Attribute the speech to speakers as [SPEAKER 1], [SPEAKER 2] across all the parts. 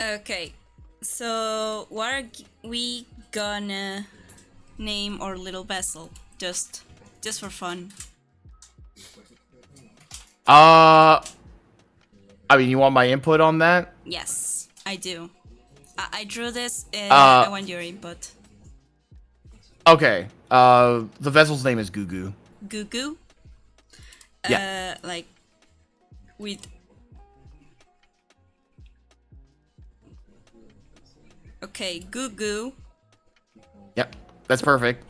[SPEAKER 1] Okay, so what are we gonna name our little vessel? Just for fun.
[SPEAKER 2] I mean, you want my input on that?
[SPEAKER 1] Yes, I do. I drew this. I
[SPEAKER 2] Uh,
[SPEAKER 1] want your input.
[SPEAKER 2] okay. The vessel's name is Gugu.
[SPEAKER 1] Goo goo.
[SPEAKER 2] Yeah.
[SPEAKER 1] Like with. Okay, goo goo.
[SPEAKER 2] Yep. That's perfect.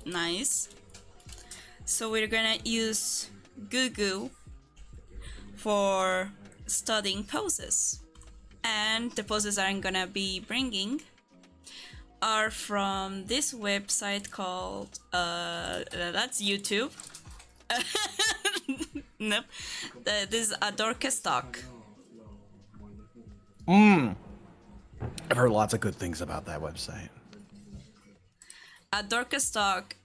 [SPEAKER 1] Nice. So we're gonna use goo goo for studying poses. And the poses I'm gonna be bringing are from this website called that's YouTube. Nope. This is Adorka Stock.
[SPEAKER 2] I've heard lots of good things about that website.
[SPEAKER 1] Adorka Stock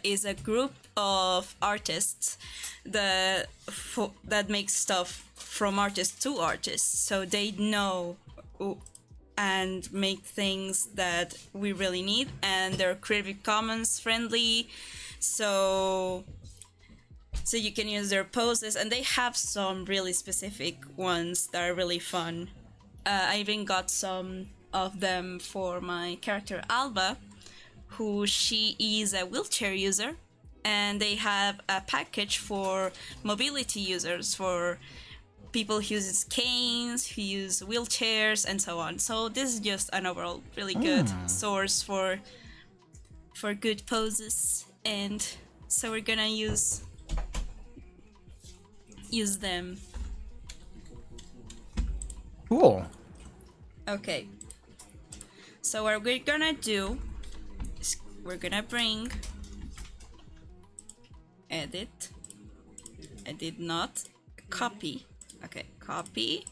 [SPEAKER 1] is a group of artists that make stuff from artist to artist, so they know and make things that we really need, and they're Creative Commons friendly, so you can use their poses, and they have some really specific ones that are really fun. I even got some of them for my character Alba, who she is a wheelchair user, and they have a package for mobility users, for people who use canes, who use wheelchairs, and so on. So this is just an overall really good source for good poses, and so we're gonna use them.
[SPEAKER 2] Cool.
[SPEAKER 1] Okay. So what we're gonna do is we're gonna bring edit. I did not copy. Okay, copy,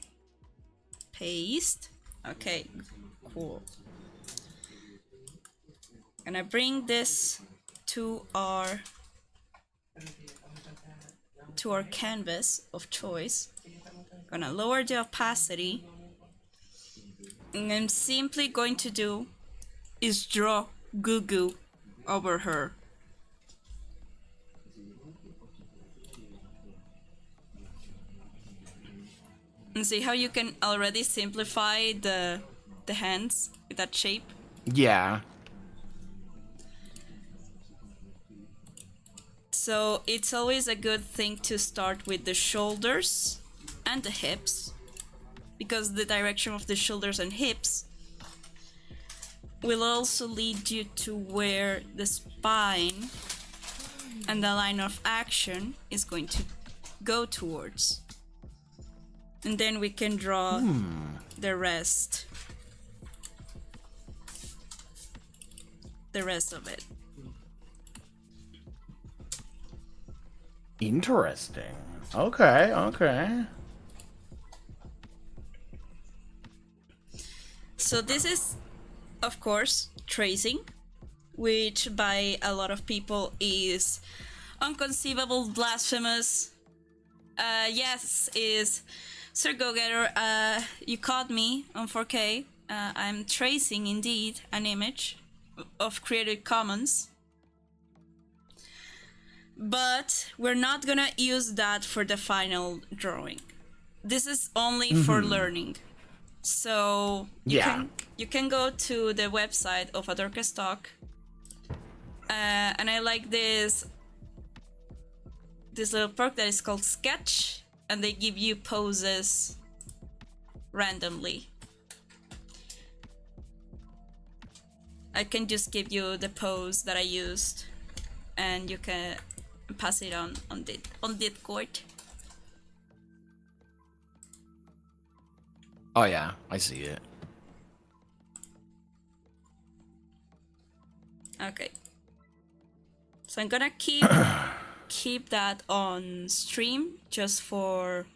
[SPEAKER 1] paste. Okay, cool. Gonna bring this to our canvas of choice. Gonna lower the opacity, and I'm simply going to do is draw Goo Goo over her. And see how you can already simplify the hands with that shape?
[SPEAKER 2] Yeah.
[SPEAKER 1] So it's always a good thing to start with the shoulders and the hips, because the direction of the shoulders and hips will also lead you to where the spine and the line of action is going to go towards. And then we can draw the rest. The rest of it.
[SPEAKER 2] Interesting. Okay, okay.
[SPEAKER 1] So this is, of course, tracing, which by a lot of people is unconceivable, blasphemous. Yes, is Sir Go-Getter, you caught me on 4K. I'm tracing indeed an image of Creative Commons. But we're not gonna use that for the final drawing. This is only for learning. So you can go to the website of Adorka Stock, and I like this little perk that is called Sketch, and they give you poses randomly. I can just give you the pose that I used, and you can pass it on Discord.
[SPEAKER 2] Oh yeah, I see it.
[SPEAKER 1] Okay. So I'm gonna keep that on stream just for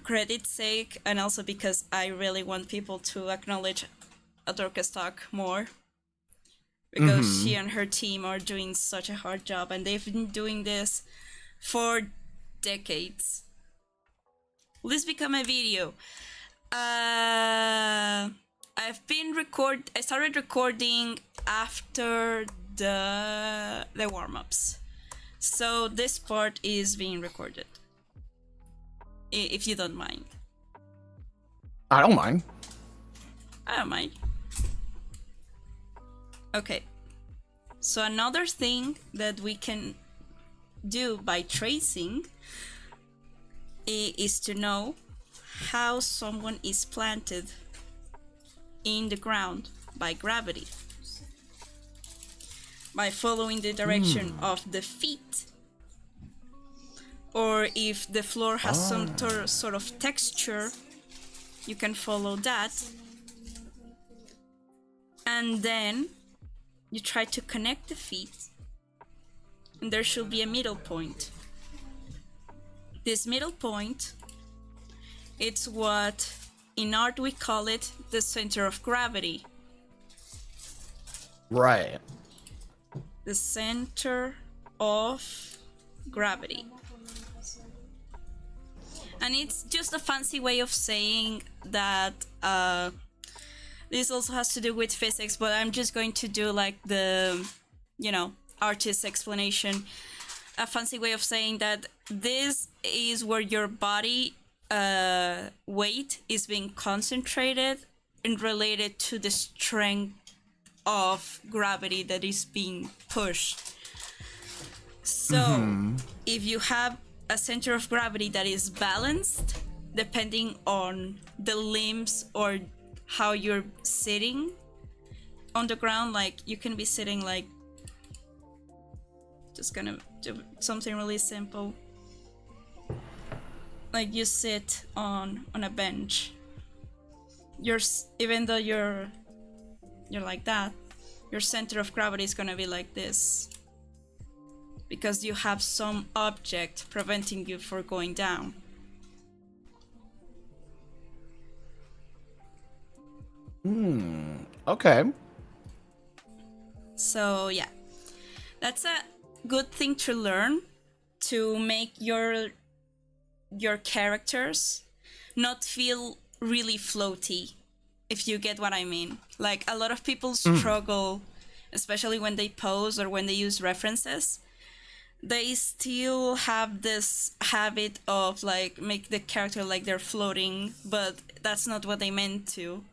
[SPEAKER 1] credit's sake, and also because I really want people to acknowledge Adorka Stock more, because she and her team are doing such a hard job, and they've been doing this for decades. Will this become a video? I started recording after the warm-ups. So this part is being recorded. If you don't mind.
[SPEAKER 2] I don't mind.
[SPEAKER 1] I don't mind. Okay. So another thing that we can do by tracing is to know how someone is planted in the ground by gravity. By following the direction of the feet. Or if the floor has some sort of texture, you can follow that. And then you try to connect the feet. And there should be a middle point. This middle point, it's what in art we call it the center of gravity.
[SPEAKER 2] Right.
[SPEAKER 1] The center of gravity. And it's just a fancy way of saying that this also has to do with physics, but I'm just going to do like the, artist explanation. A fancy way of saying that this is where your body weight is being concentrated and related to the strength of gravity that is being pushed. So if you have a center of gravity that is balanced, depending on the limbs or how you're sitting on the ground, like you can be sitting like, just gonna do something really simple, like you sit on a bench. Even though you're like that, your center of gravity is gonna be like this, because you have some object preventing you from going down.
[SPEAKER 2] Okay.
[SPEAKER 1] So yeah, that's a good thing to learn to make your characters not feel really floaty, if you get what I mean. Like a lot of people struggle, especially when they pose or when they use references. They still have this habit of like make the character like they're floating, but that's not what they meant to.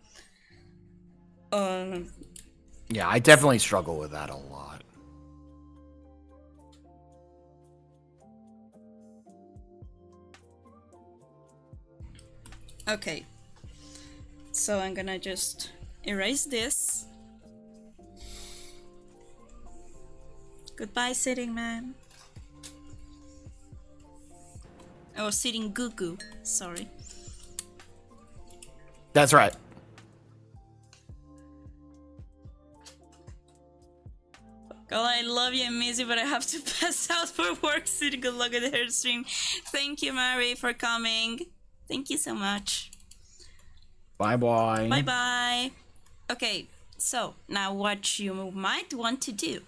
[SPEAKER 2] Yeah, I definitely struggle with that a lot.
[SPEAKER 1] Okay. So I'm gonna just erase this. Goodbye, sitting man. Oh, sitting goo goo. Sorry.
[SPEAKER 2] That's right.
[SPEAKER 1] Girl, I love you and miss you, but I have to pass out for work. Sitting, good luck at the hair stream. Thank you, Mary, for coming. Thank you so much.
[SPEAKER 2] Bye-bye.
[SPEAKER 1] Bye-bye. Okay, so now what you might want to do,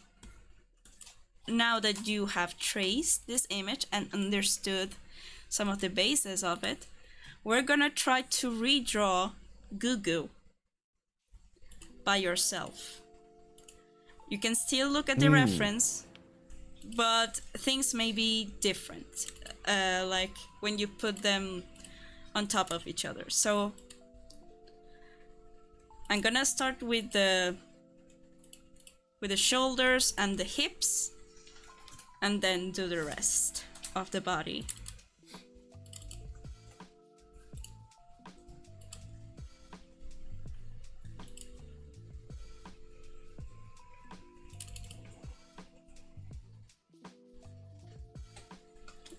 [SPEAKER 1] now that you have traced this image and understood some of the bases of it, we're gonna try to redraw Goo Goo by yourself. You can still look at the reference, but things may be different, like when you put them on top of each other. So I'm gonna start with the shoulders and the hips, and then do the rest of the body.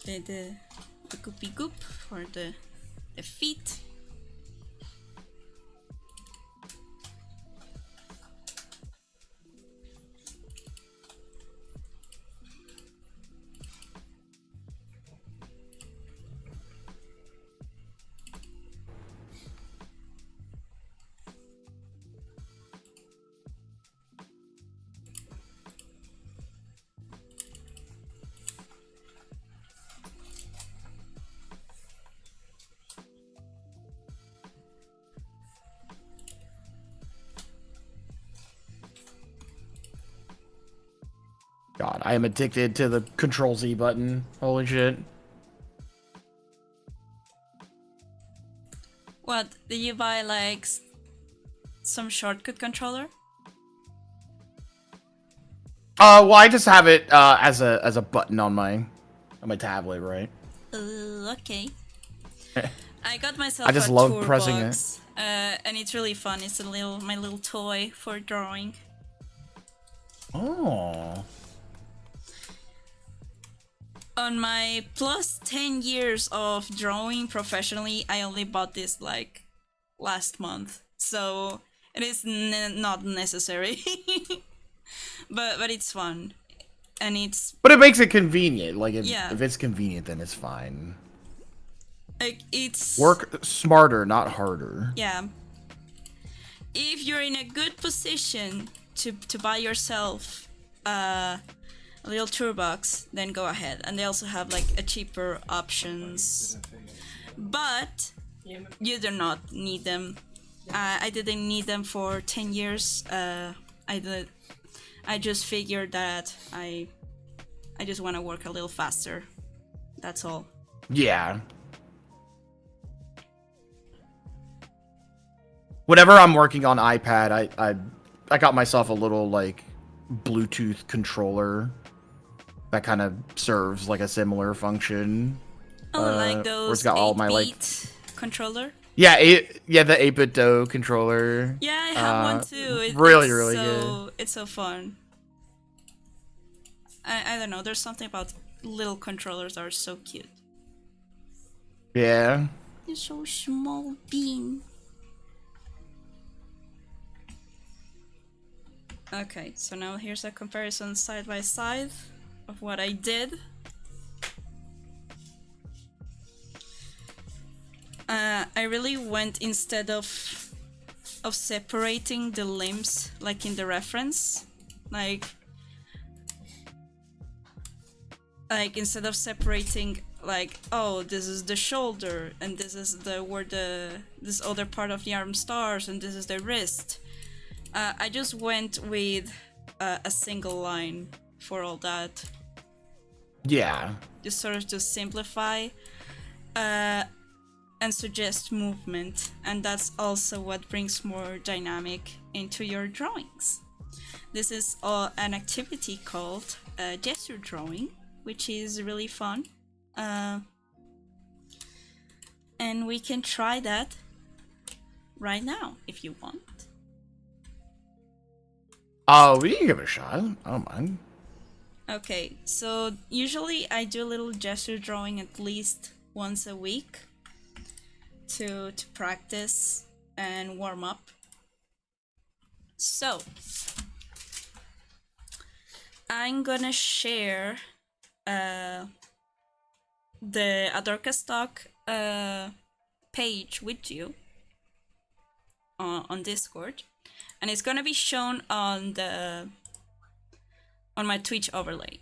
[SPEAKER 1] The goopy goop for the feet.
[SPEAKER 2] God, I am addicted to the Control Z button. Holy shit.
[SPEAKER 1] What, did you buy like some shortcut controller?
[SPEAKER 2] Well, I just have it as a button on my tablet, right?
[SPEAKER 1] Okay. I got myself
[SPEAKER 2] I just
[SPEAKER 1] a
[SPEAKER 2] love
[SPEAKER 1] tour
[SPEAKER 2] pressing
[SPEAKER 1] box, and it's really fun. It's my little toy for drawing.
[SPEAKER 2] Oh.
[SPEAKER 1] On my plus 10 years of drawing professionally, I only bought this like last month, so it is not necessary. but it's fun, and it's.
[SPEAKER 2] But it makes it convenient. Like
[SPEAKER 1] Yeah.
[SPEAKER 2] if it's convenient, then it's fine.
[SPEAKER 1] Like, it's
[SPEAKER 2] Work smarter, not harder.
[SPEAKER 1] Yeah. If you're in a good position to buy yourself a little toolbox, then go ahead. And they also have like a cheaper options, but you do not need them. I didn't need them for 10 years. I just figured that I just want to work a little faster. That's all.
[SPEAKER 2] Yeah. Whenever I'm working on iPad, I got myself a little like Bluetooth controller that kind of serves like a similar function.
[SPEAKER 1] Oh, like
[SPEAKER 2] where
[SPEAKER 1] those
[SPEAKER 2] it's got all my like
[SPEAKER 1] controller.
[SPEAKER 2] Yeah, the 8-bit Do controller.
[SPEAKER 1] Yeah, I have one too.
[SPEAKER 2] Really
[SPEAKER 1] it's
[SPEAKER 2] good.
[SPEAKER 1] It's so fun. I don't know. There's something about little controllers that are so cute.
[SPEAKER 2] Yeah.
[SPEAKER 1] They're so small, bean. Okay, so now here's a comparison side by side of what I did. I really went, instead of separating the limbs like in the reference, like instead of separating like, oh, this is the shoulder and this is where this other part of the arm starts and this is the wrist. I just went with a single line for all that.
[SPEAKER 2] Yeah.
[SPEAKER 1] Just sort of to simplify and suggest movement, and that's also what brings more dynamic into your drawings. This is an activity called gesture drawing, which is really fun. And we can try that right now if you want.
[SPEAKER 2] Oh, we can give it a shot. I don't mind.
[SPEAKER 1] Okay, so usually I do a little gesture drawing at least once a week to practice and warm up. So I'm gonna share the Adorka Stock page with you on Discord, and it's gonna be shown on my Twitch overlay.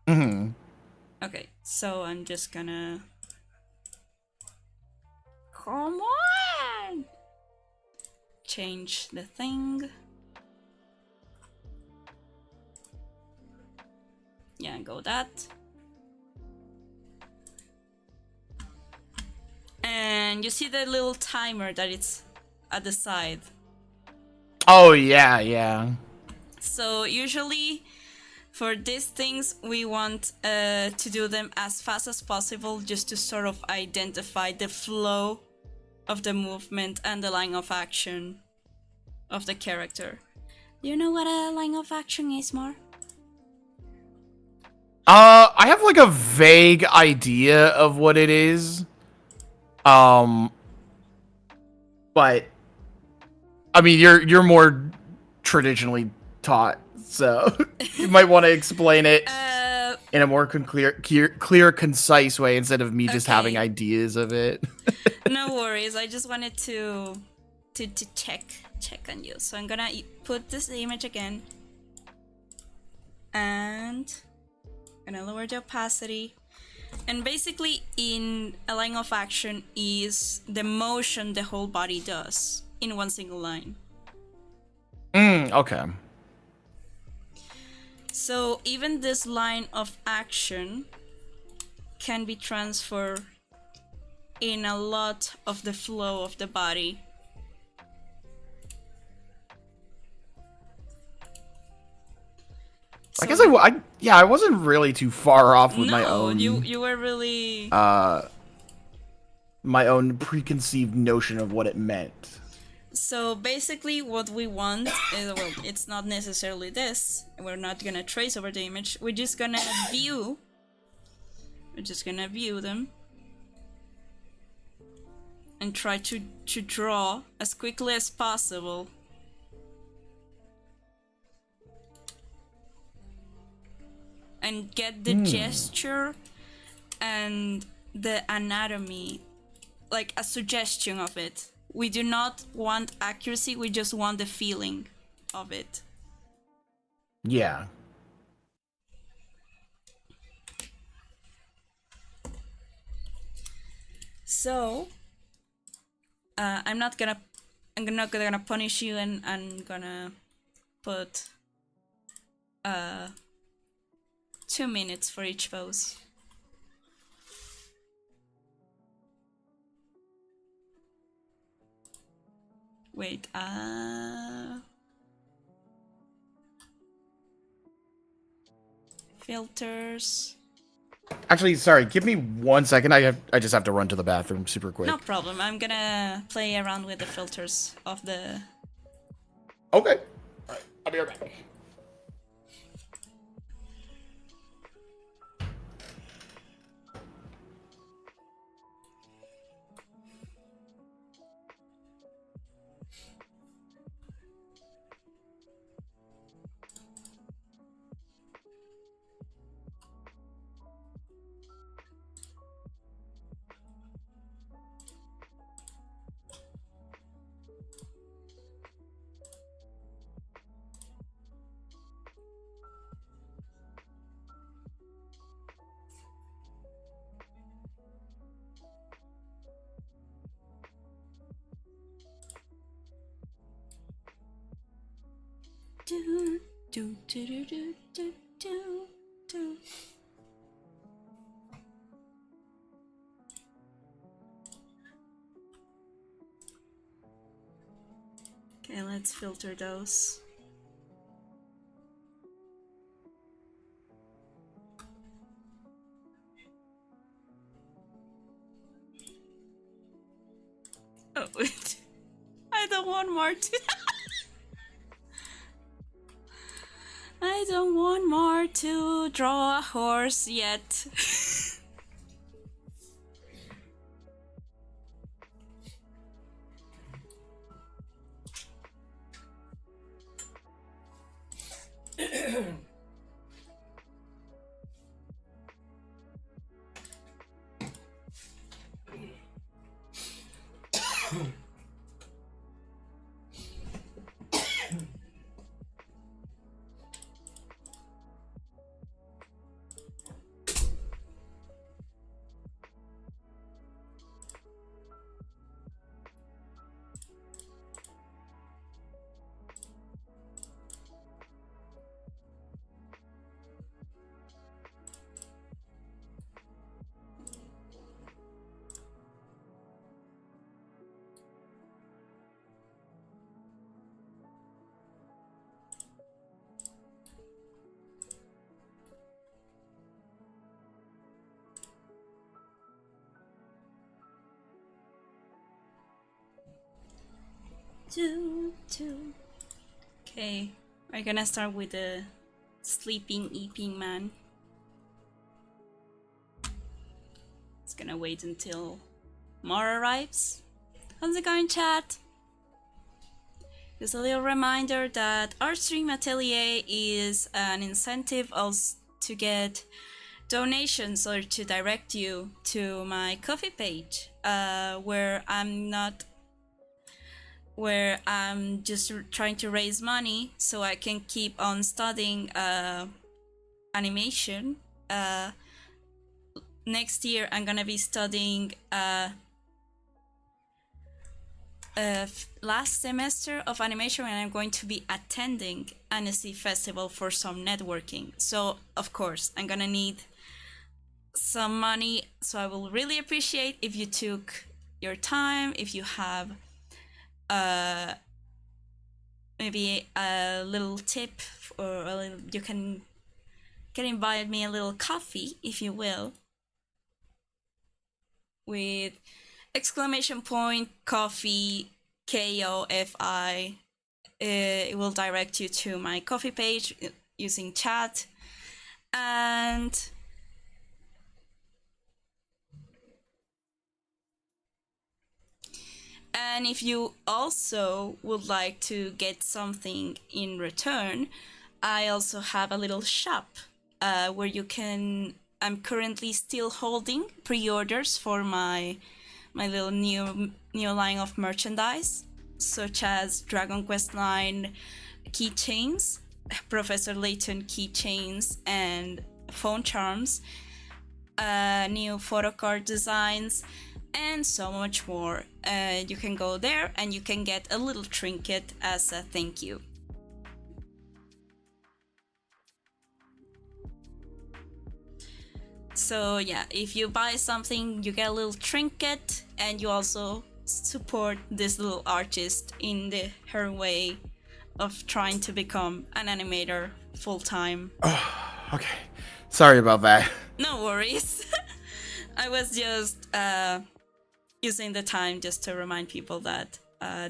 [SPEAKER 2] Mm-hmm.
[SPEAKER 1] Okay, so I'm just gonna... Come on! Change the thing. Yeah, go that. And you see the little timer that it's at the side.
[SPEAKER 2] Oh, yeah, yeah.
[SPEAKER 1] So usually for these things we want to do them as fast as possible, just to sort of identify the flow of the movement and the line of action of the character. Do you know what a line of action is, Mar?
[SPEAKER 2] I have like a vague idea of what it is. But I mean, you're more traditionally taught, so you might want to explain it in a more clear, concise way instead of me just having ideas of it.
[SPEAKER 1] No worries. I just wanted to check on you. So I'm gonna put this image again, and I'm gonna lower the opacity. And basically, in a line of action is the motion the whole body does in one single line.
[SPEAKER 2] Okay.
[SPEAKER 1] So even this line of action can be transferred in a lot of the flow of the body.
[SPEAKER 2] So, I guess I wasn't really too far off with my own.
[SPEAKER 1] You were really
[SPEAKER 2] my own preconceived notion of what it meant.
[SPEAKER 1] So basically, what we want is, well, it's not necessarily this. We're not gonna trace over the image. We're just gonna view. We're just gonna view them and try to draw as quickly as possible. And get the gesture and the anatomy, like a suggestion of it. We do not want accuracy, we just want the feeling of it.
[SPEAKER 2] Yeah.
[SPEAKER 1] So, I'm not gonna punish you, and I'm gonna put 2 minutes for each pose. Wait, filters.
[SPEAKER 2] Actually, sorry, give me 1 second. I just have to run to the bathroom super quick.
[SPEAKER 1] No problem. I'm gonna play around with the filters of the...
[SPEAKER 2] Okay. Alright, I'll be right back.
[SPEAKER 1] Do, do, do, do, do, do, do, do. Okay, let's filter those. Oh, wait. I don't want more to... I don't want more to draw a horse yet. Okay, we're gonna start with the sleeping, eeping man. It's gonna wait until Mara arrives. How's it going, chat? Just a little reminder that our stream Atelier is an incentive also to get donations or to direct you to my Ko-fi page, where I'm just trying to raise money so I can keep on studying animation. Next year I'm gonna be studying last semester of animation, and I'm going to be attending Annecy Festival for some networking. So, of course, I'm gonna need some money. So I will really appreciate if you took your time, if you have maybe a little tip, or a little, you can invite me a little coffee, if you will, with exclamation point coffee KOFI. It will direct you to my coffee page using chat. And if you also would like to get something in return, I also have a little shop where you can. I'm currently still holding pre-orders for my little new line of merchandise, such as Dragon Quest line keychains, Professor Layton keychains, and phone charms, new photo card designs, and so much more. You can go there and you can get a little trinket as a thank you. So yeah, if you buy something, you get a little trinket, and you also support this little artist in her way of trying to become an animator full-time.
[SPEAKER 2] Oh, okay. Sorry about that.
[SPEAKER 1] No worries. I was just using the time just to remind people that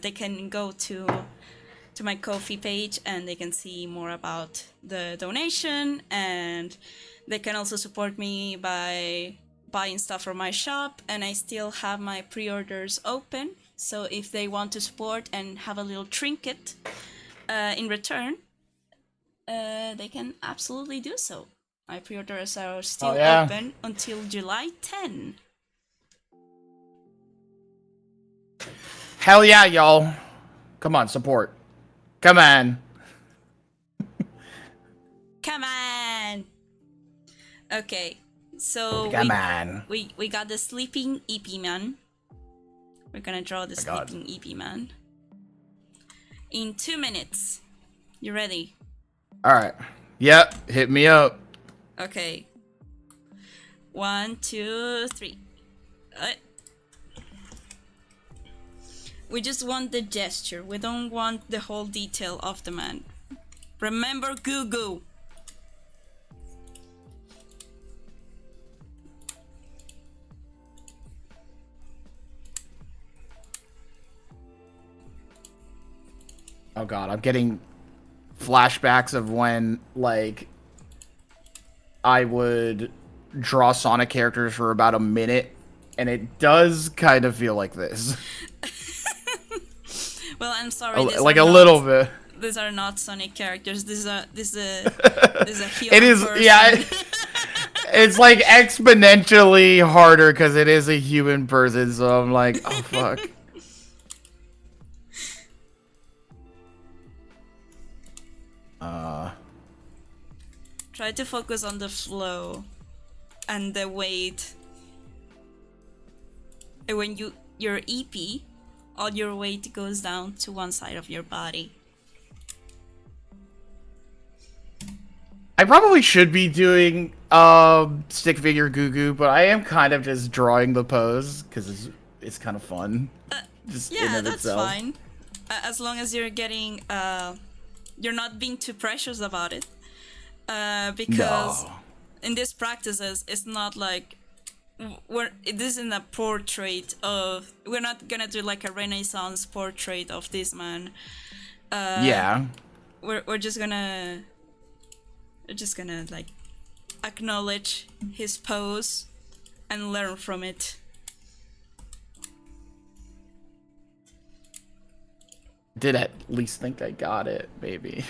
[SPEAKER 1] they can go to my Ko-fi page and they can see more about the donation, and they can also support me by buying stuff from my shop, and I still have my pre-orders open, so if they want to support and have a little trinket in return, they can absolutely do so. My pre-orders are still open until July 10.
[SPEAKER 2] Hell yeah, y'all. Come on, support. Come on.
[SPEAKER 1] Come on. Okay, so
[SPEAKER 2] Come on.
[SPEAKER 1] We got the sleeping EP man. We're gonna draw the sleeping EP man in 2 minutes. You ready?
[SPEAKER 2] All right. Yep. Hit me up.
[SPEAKER 1] Okay. 1, 2, 3. We just want the gesture. We don't want the whole detail of the man. Remember Goo.
[SPEAKER 2] Oh god, I'm getting flashbacks of when, like, I would draw Sonic characters for about a minute, and it does kind of feel like this.
[SPEAKER 1] Well, I'm sorry.
[SPEAKER 2] Like a little bit.
[SPEAKER 1] These are not Sonic characters. This is a human
[SPEAKER 2] It is,
[SPEAKER 1] person.
[SPEAKER 2] yeah. It's like exponentially harder because it is a human person. So I'm like, oh fuck.
[SPEAKER 1] Try to focus on the flow and the weight. And when your EP, all your weight goes down to one side of your body.
[SPEAKER 2] I probably should be doing stick figure Goo, but I am kind of just drawing the pose because it's kind of fun. Just
[SPEAKER 1] yeah, that's itself. Fine. As long as you're getting you're not being too precious about it. Because in these practices, it's not like this isn't a portrait of. We're not gonna do like a Renaissance portrait of this man.
[SPEAKER 2] Yeah.
[SPEAKER 1] We're just gonna like acknowledge his pose and learn from it.
[SPEAKER 2] Did at least think I got it, maybe.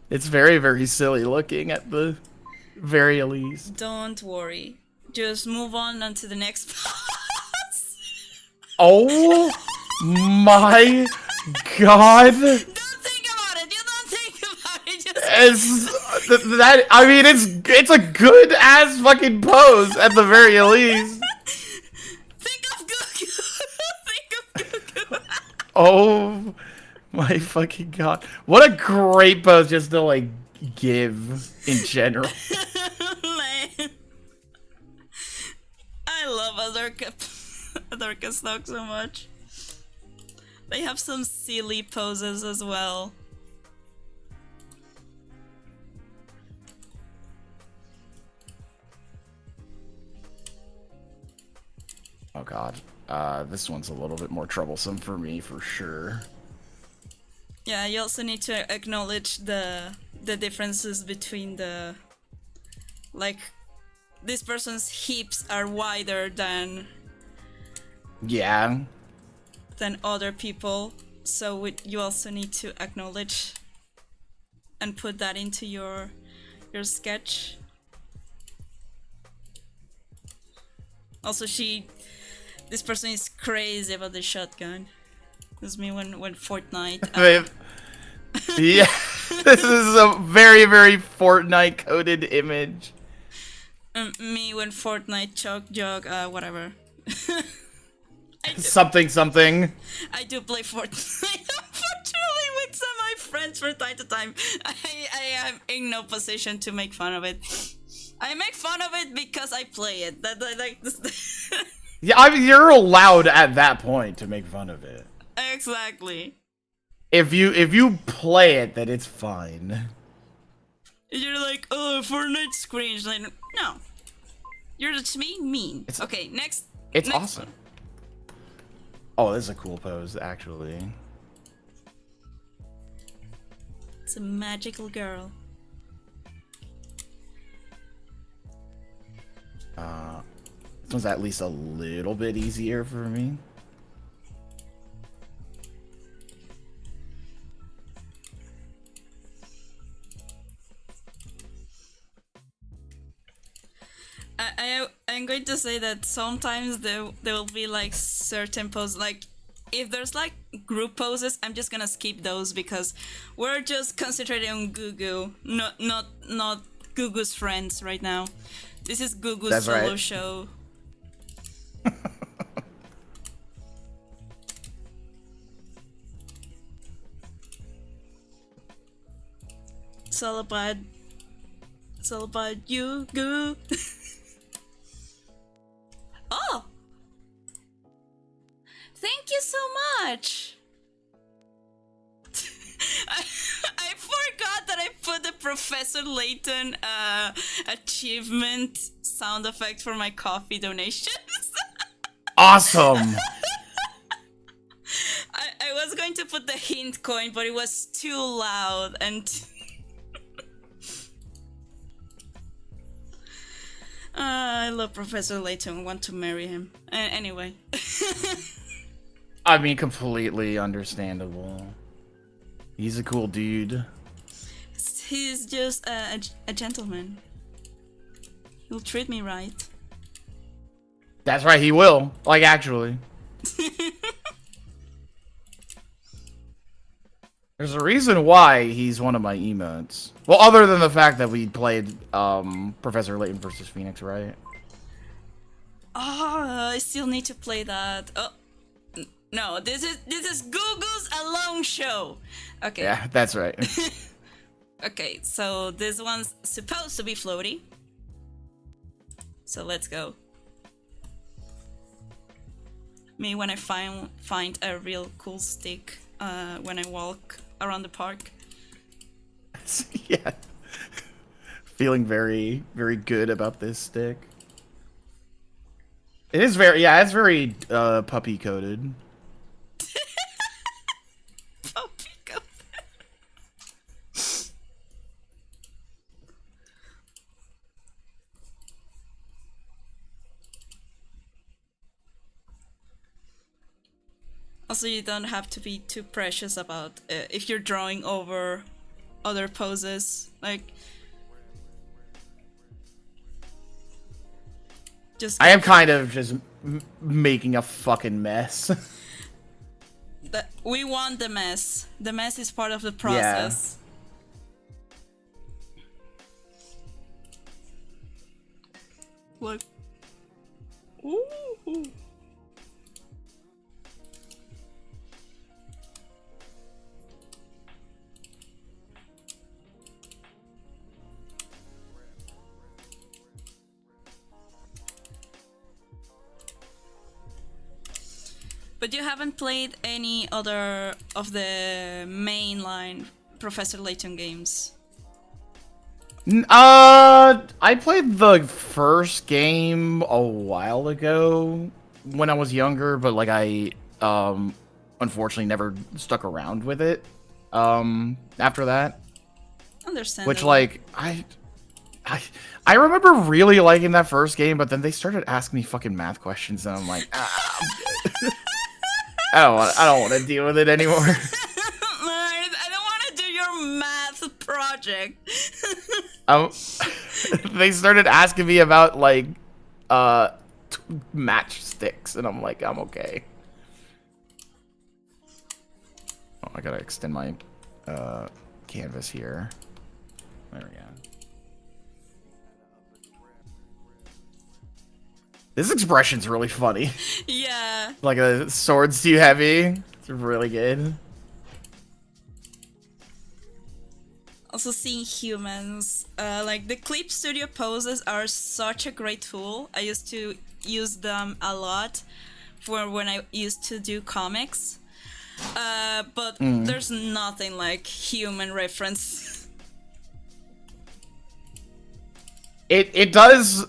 [SPEAKER 2] It's very, very silly looking at the very least.
[SPEAKER 1] Don't worry. Just move on to the next pose.
[SPEAKER 2] Oh my god.
[SPEAKER 1] Don't think about it. You don't think about it.
[SPEAKER 2] Just I mean, it's a good ass fucking pose at the very least.
[SPEAKER 1] Think of Goku. Think of Goku.
[SPEAKER 2] Oh my fucking god. What a great pose just to like give in general.
[SPEAKER 1] Man. I love Adorka Snoke so much. They have some silly poses as well.
[SPEAKER 2] Oh god. This one's a little bit more troublesome for me for sure.
[SPEAKER 1] Yeah, you also need to acknowledge the differences between the, like, this person's hips are wider than other people, so you also need to acknowledge and put that into your sketch. Also, this person is crazy about the shotgun. This is me when Fortnite.
[SPEAKER 2] Yeah, this is a very, very Fortnite coded image.
[SPEAKER 1] Me when Fortnite chug jog, whatever.
[SPEAKER 2] Something.
[SPEAKER 1] I do play Fortnite, unfortunately, with some of my friends from time to time. I am in no position to make fun of it. I make fun of it because I play it.
[SPEAKER 2] Yeah, I mean, you're allowed at that point to make fun of it.
[SPEAKER 1] Exactly.
[SPEAKER 2] If you play it, then it's fine.
[SPEAKER 1] You're like, oh, Fortnite cringe. Like, no. You're just being mean. Okay, next.
[SPEAKER 2] It's awesome. Oh, this is a cool pose, actually.
[SPEAKER 1] It's a magical girl.
[SPEAKER 2] This one's at least a little bit easier for me.
[SPEAKER 1] I'm going to say that sometimes there will be like certain poses, like if there's like group poses, I'm just gonna skip those because we're just concentrating on Gugu, not Gugu's friends right now. This is Gugu's solo show. It's all about you, Goo. Oh! Thank you so much! I forgot that I put the Professor Layton achievement sound effect for my coffee donations.
[SPEAKER 2] Awesome!
[SPEAKER 1] I was going to put the hint coin, but it was too loud and... I love Professor Layton. I want to marry him. Anyway.
[SPEAKER 2] I mean, completely understandable. He's a cool dude.
[SPEAKER 1] He's just a gentleman. He'll treat me right.
[SPEAKER 2] That's right, he will. Like, actually. There's a reason why he's one of my emotes. Well, other than the fact that we played Professor Layton versus Phoenix, right?
[SPEAKER 1] I still need to play that. Oh, no, this is Google's alone show. Okay.
[SPEAKER 2] Yeah, that's right.
[SPEAKER 1] Okay, so this one's supposed to be floaty. So let's go. Me when I find a real cool stick when I walk around the park.
[SPEAKER 2] Yeah. Feeling very, very good about this stick. It is very, yeah, it's very puppy coded.
[SPEAKER 1] Puppy coded. Also, you don't have to be too precious about if you're drawing over other poses. Like, just
[SPEAKER 2] I am kind of just making a fucking mess.
[SPEAKER 1] We want the mess. The mess is part of the process. Yeah. Look. Ooh. But you haven't played any other of the mainline Professor Layton games?
[SPEAKER 2] I played the first game a while ago when I was younger, but like I unfortunately never stuck around with it after that.
[SPEAKER 1] Understandable.
[SPEAKER 2] Which like I remember really liking that first game, but then they started asking me fucking math questions, and I'm like, I don't want to deal with it anymore.
[SPEAKER 1] I don't want to do your math project.
[SPEAKER 2] They started asking me about like matchsticks, and I'm like, I'm okay. Oh, I gotta extend my canvas here. There we go. This expression's really funny.
[SPEAKER 1] Yeah.
[SPEAKER 2] Like a sword's too heavy. It's really good.
[SPEAKER 1] Also seeing humans, like the Clip Studio poses are such a great tool. I used to use them a lot for when I used to do comics. But there's nothing like human reference.
[SPEAKER 2] It does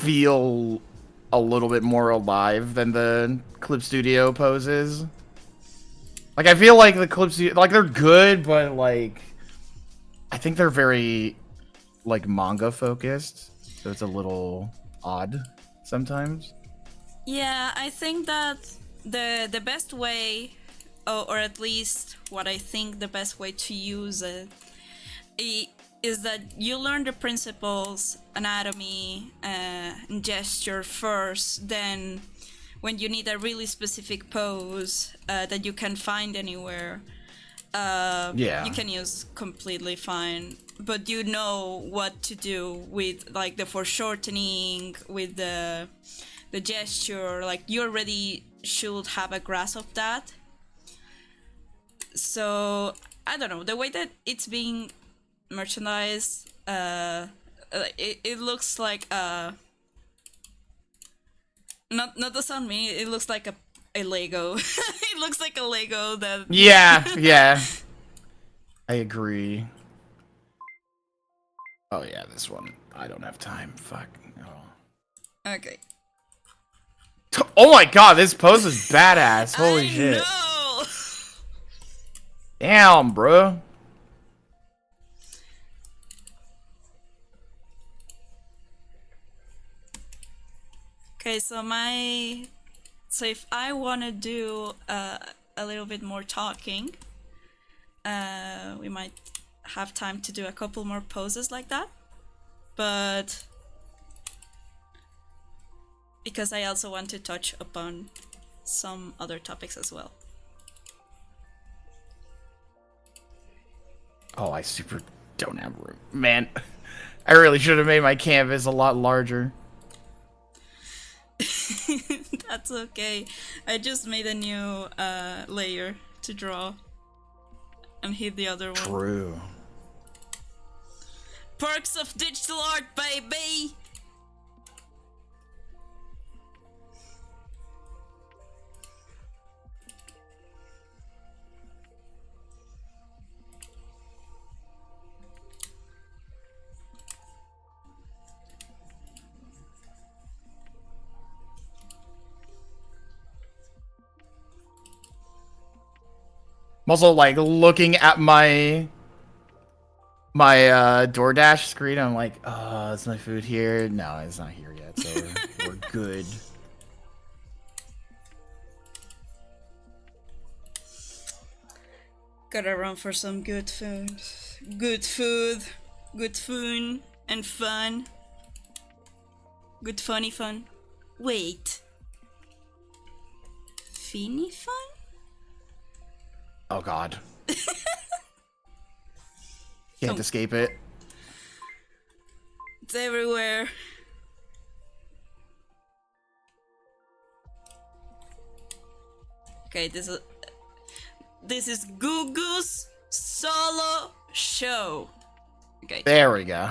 [SPEAKER 2] feel a little bit more alive than the Clip Studio poses. Like I feel like the Clip Studio, like they're good, but like I think they're very like manga focused, so it's a little odd sometimes.
[SPEAKER 1] Yeah, I think that the best way, or at least what I think the best way to use it, is that you learn the principles, anatomy, and gesture first, then when you need a really specific pose that you can find anywhere, you can use completely fine. But you know what to do with like the foreshortening, with the gesture, like you already should have a grasp of that. So I don't know, the way that it's being merchandised, it looks like not the Sun Mini, it looks like a Lego. It looks like a Lego that
[SPEAKER 2] Yeah. I agree. Oh yeah, this one. I don't have time. Fuck. Oh.
[SPEAKER 1] Okay.
[SPEAKER 2] Oh my god, this pose is badass. Holy shit.
[SPEAKER 1] No.
[SPEAKER 2] Damn, bro.
[SPEAKER 1] Okay, so if I want to do a little bit more talking, we might have time to do a couple more poses like that, but because I also want to touch upon some other topics as well.
[SPEAKER 2] Oh, I super don't have room. Man, I really should have made my canvas a lot larger.
[SPEAKER 1] That's okay. I just made a new layer to draw and hit the other one.
[SPEAKER 2] True.
[SPEAKER 1] Perks of digital art, baby!
[SPEAKER 2] I'm also like looking at my DoorDash screen. I'm like, oh, is my food here? No, it's not here yet, so we're good.
[SPEAKER 1] Gotta run for some good food. Good food. Good fun and fun. Good funny fun. Wait. Finny fun?
[SPEAKER 2] Oh god. Can't escape it.
[SPEAKER 1] It's everywhere. Okay, this is Gugu's solo show. Okay.
[SPEAKER 2] There we go.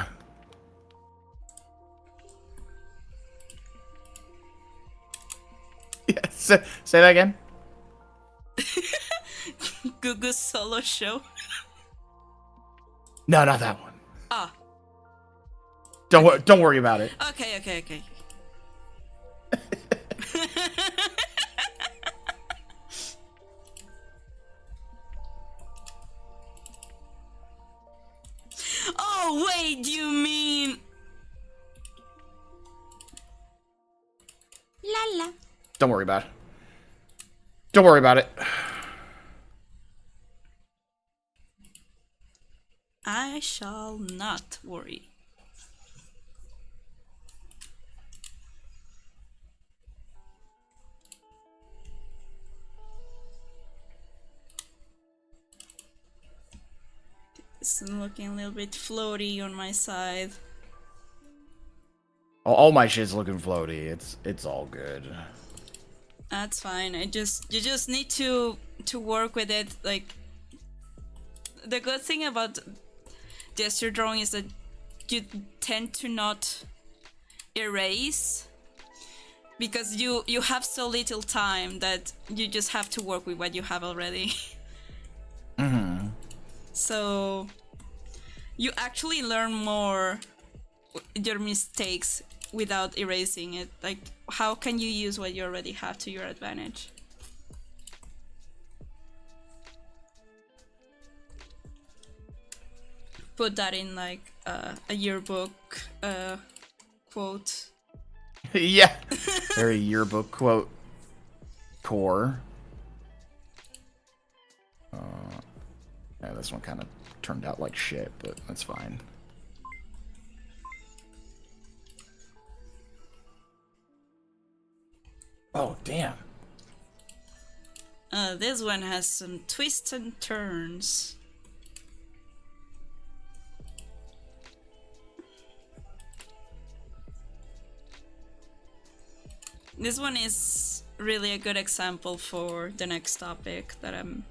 [SPEAKER 2] Yes. Say that again.
[SPEAKER 1] Gugu's solo show.
[SPEAKER 2] No, not that one.
[SPEAKER 1] Ah.
[SPEAKER 2] Don't worry about it.
[SPEAKER 1] Okay. Oh wait, you mean la la?
[SPEAKER 2] Don't worry about it. Don't worry about it.
[SPEAKER 1] I shall not worry. It's looking a little bit floaty on my side.
[SPEAKER 2] All my shit's looking floaty. It's all good.
[SPEAKER 1] That's fine. You just need to work with it. Like, the good thing about gesture drawing is that you tend to not erase, because you have so little time that you just have to work with what you have already.
[SPEAKER 2] Mm-hmm.
[SPEAKER 1] So you actually learn more your mistakes without erasing it. Like, how can you use what you already have to your advantage? Put that in like a yearbook quote.
[SPEAKER 2] Yeah. Very yearbook quote. Core. Yeah, this one kind of turned out like shit, but that's fine. Oh, damn.
[SPEAKER 1] This one has some twists and turns. This one is really a good example for the next topic that I'm...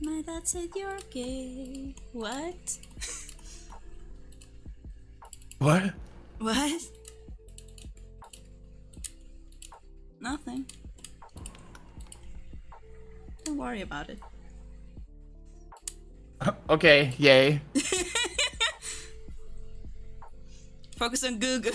[SPEAKER 1] My dad said you're gay. What?
[SPEAKER 2] What?
[SPEAKER 1] What? Nothing. Don't worry about it.
[SPEAKER 2] Okay, yay.
[SPEAKER 1] Focus on Google.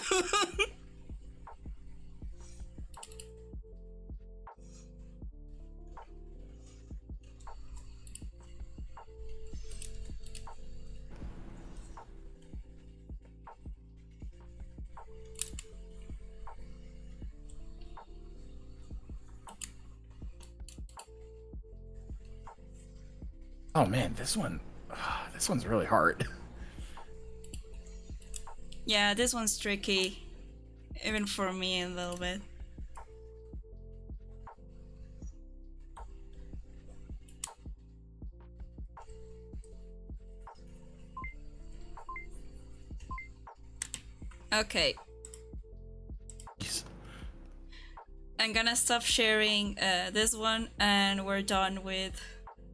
[SPEAKER 2] Oh man, this one's really hard.
[SPEAKER 1] Yeah, this one's tricky. Even for me a little bit. Okay.
[SPEAKER 2] Jeez.
[SPEAKER 1] I'm gonna stop sharing this one, and we're done with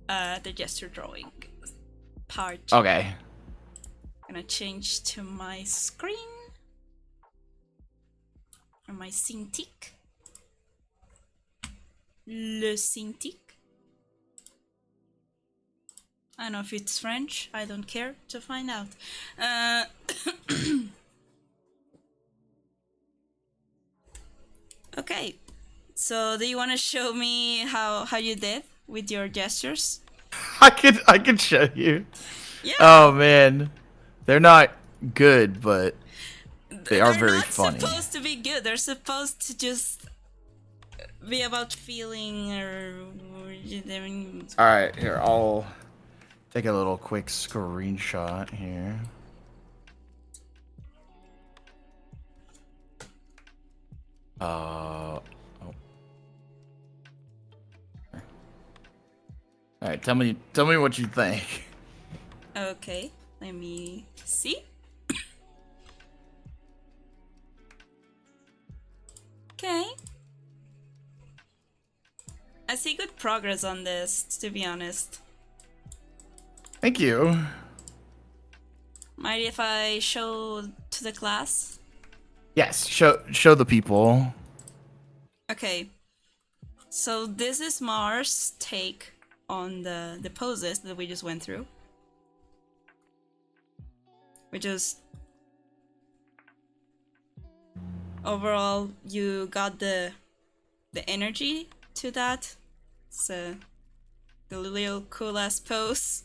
[SPEAKER 1] the gesture drawing part.
[SPEAKER 2] Okay.
[SPEAKER 1] I'm gonna change to my screen. Or my Cintiq. Le Cintiq. I don't know if it's French. I don't care to find out. Okay. So do you want to show me how you did with your gestures?
[SPEAKER 2] I could show you.
[SPEAKER 1] Yeah.
[SPEAKER 2] Oh man. They're not good, but they are very funny.
[SPEAKER 1] They're not supposed to be good. They're supposed to just be about feeling or...
[SPEAKER 2] Alright, here, I'll take a little quick screenshot here. Oh. All right, tell me what you think.
[SPEAKER 1] Okay, let me see. Okay. I see good progress on this, to be honest.
[SPEAKER 2] Thank you.
[SPEAKER 1] Mind if I show to the class?
[SPEAKER 2] Yes, show the people.
[SPEAKER 1] Okay. So this is Mars' take on the poses that we just went through. Which is overall you got the energy to that. So the little cool ass pose.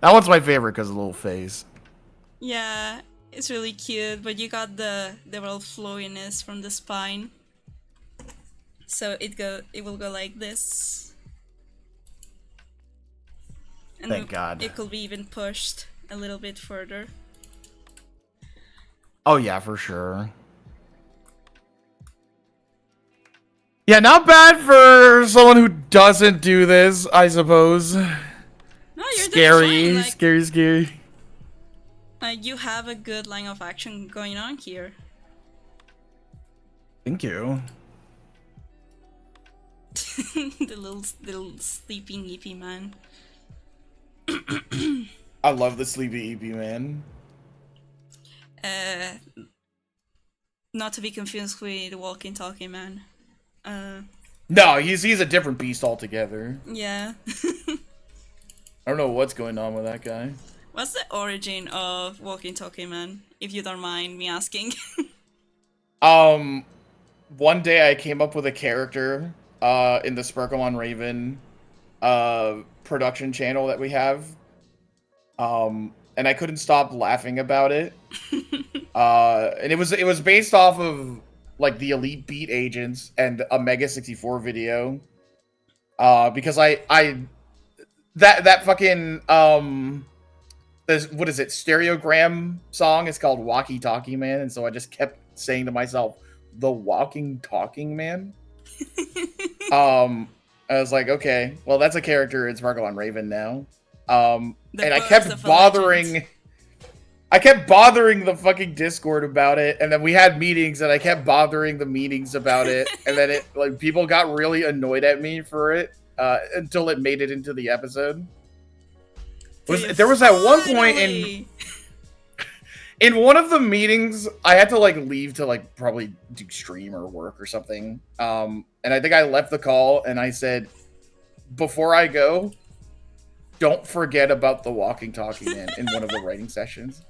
[SPEAKER 2] That one's my favorite because of the little face.
[SPEAKER 1] Yeah, it's really cute, but you got the real flowiness from the spine. So it will go like this. And
[SPEAKER 2] Thank God.
[SPEAKER 1] It could be even pushed a little bit further.
[SPEAKER 2] Oh yeah, for sure. Yeah, not bad for someone who doesn't do this, I suppose.
[SPEAKER 1] No, you're
[SPEAKER 2] scary,
[SPEAKER 1] doing fine. Like,
[SPEAKER 2] scary.
[SPEAKER 1] You have a good line of action going on here.
[SPEAKER 2] Thank you.
[SPEAKER 1] the little sleeping eepy man.
[SPEAKER 2] I love the sleepy eepy man.
[SPEAKER 1] Not to be confused with the walking talking man.
[SPEAKER 2] No, he's a different beast altogether.
[SPEAKER 1] Yeah.
[SPEAKER 2] I don't know what's going on with that guy.
[SPEAKER 1] What's the origin of walking talking man, if you don't mind me asking?
[SPEAKER 2] One day I came up with a character in the Sparklemon Raven production channel that we have. And I couldn't stop laughing about it. And it was based off of like the Elite Beat Agents and a Mega 64 video. Because that fucking what is it, Stereogram song is called Walkie Talkie Man, and so I just kept saying to myself, the Walking Talking Man. I was like, okay, well that's a character in Sparkle on Raven now. And I kept bothering the fucking Discord about it, and then we had meetings and I kept bothering the meetings about it, and then people got really annoyed at me for it until it made it into the episode. There was at one point in one of the meetings, I had to like leave to like probably do stream or work or something. And I think I left the call and I said, before I go, don't forget about the Walking Talking Man in one of the writing sessions.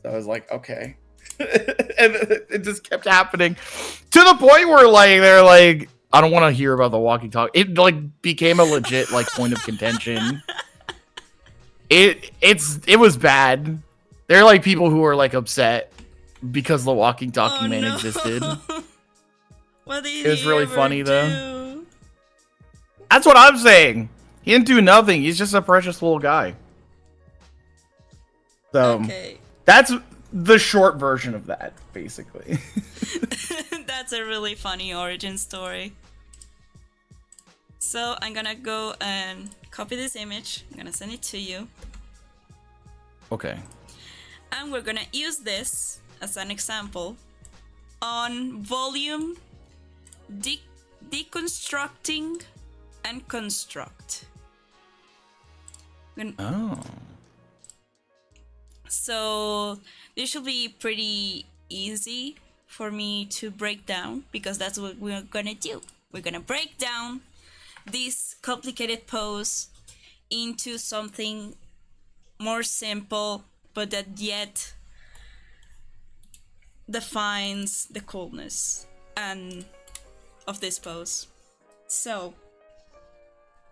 [SPEAKER 2] So I was like, okay. And it just kept happening to the point where like they're like, I don't want to hear about the Walking Talk. It like became a legit like point of contention. It was bad. There are like people who are like upset because the Walking Talking Man existed.
[SPEAKER 1] What did
[SPEAKER 2] it was really funny
[SPEAKER 1] do?
[SPEAKER 2] though. That's what I'm saying. He didn't do nothing. He's just a precious little guy. So
[SPEAKER 1] okay.
[SPEAKER 2] That's the short version of that, basically.
[SPEAKER 1] That's a really funny origin story. So I'm gonna go and copy this image. I'm gonna send it to you.
[SPEAKER 2] Okay.
[SPEAKER 1] And we're gonna use this as an example on volume deconstructing and construct.
[SPEAKER 2] Oh.
[SPEAKER 1] So this should be pretty easy for me to break down, because that's what we're gonna do. We're gonna break down this complicated pose into something more simple, but that yet defines the coolness and of this pose. So,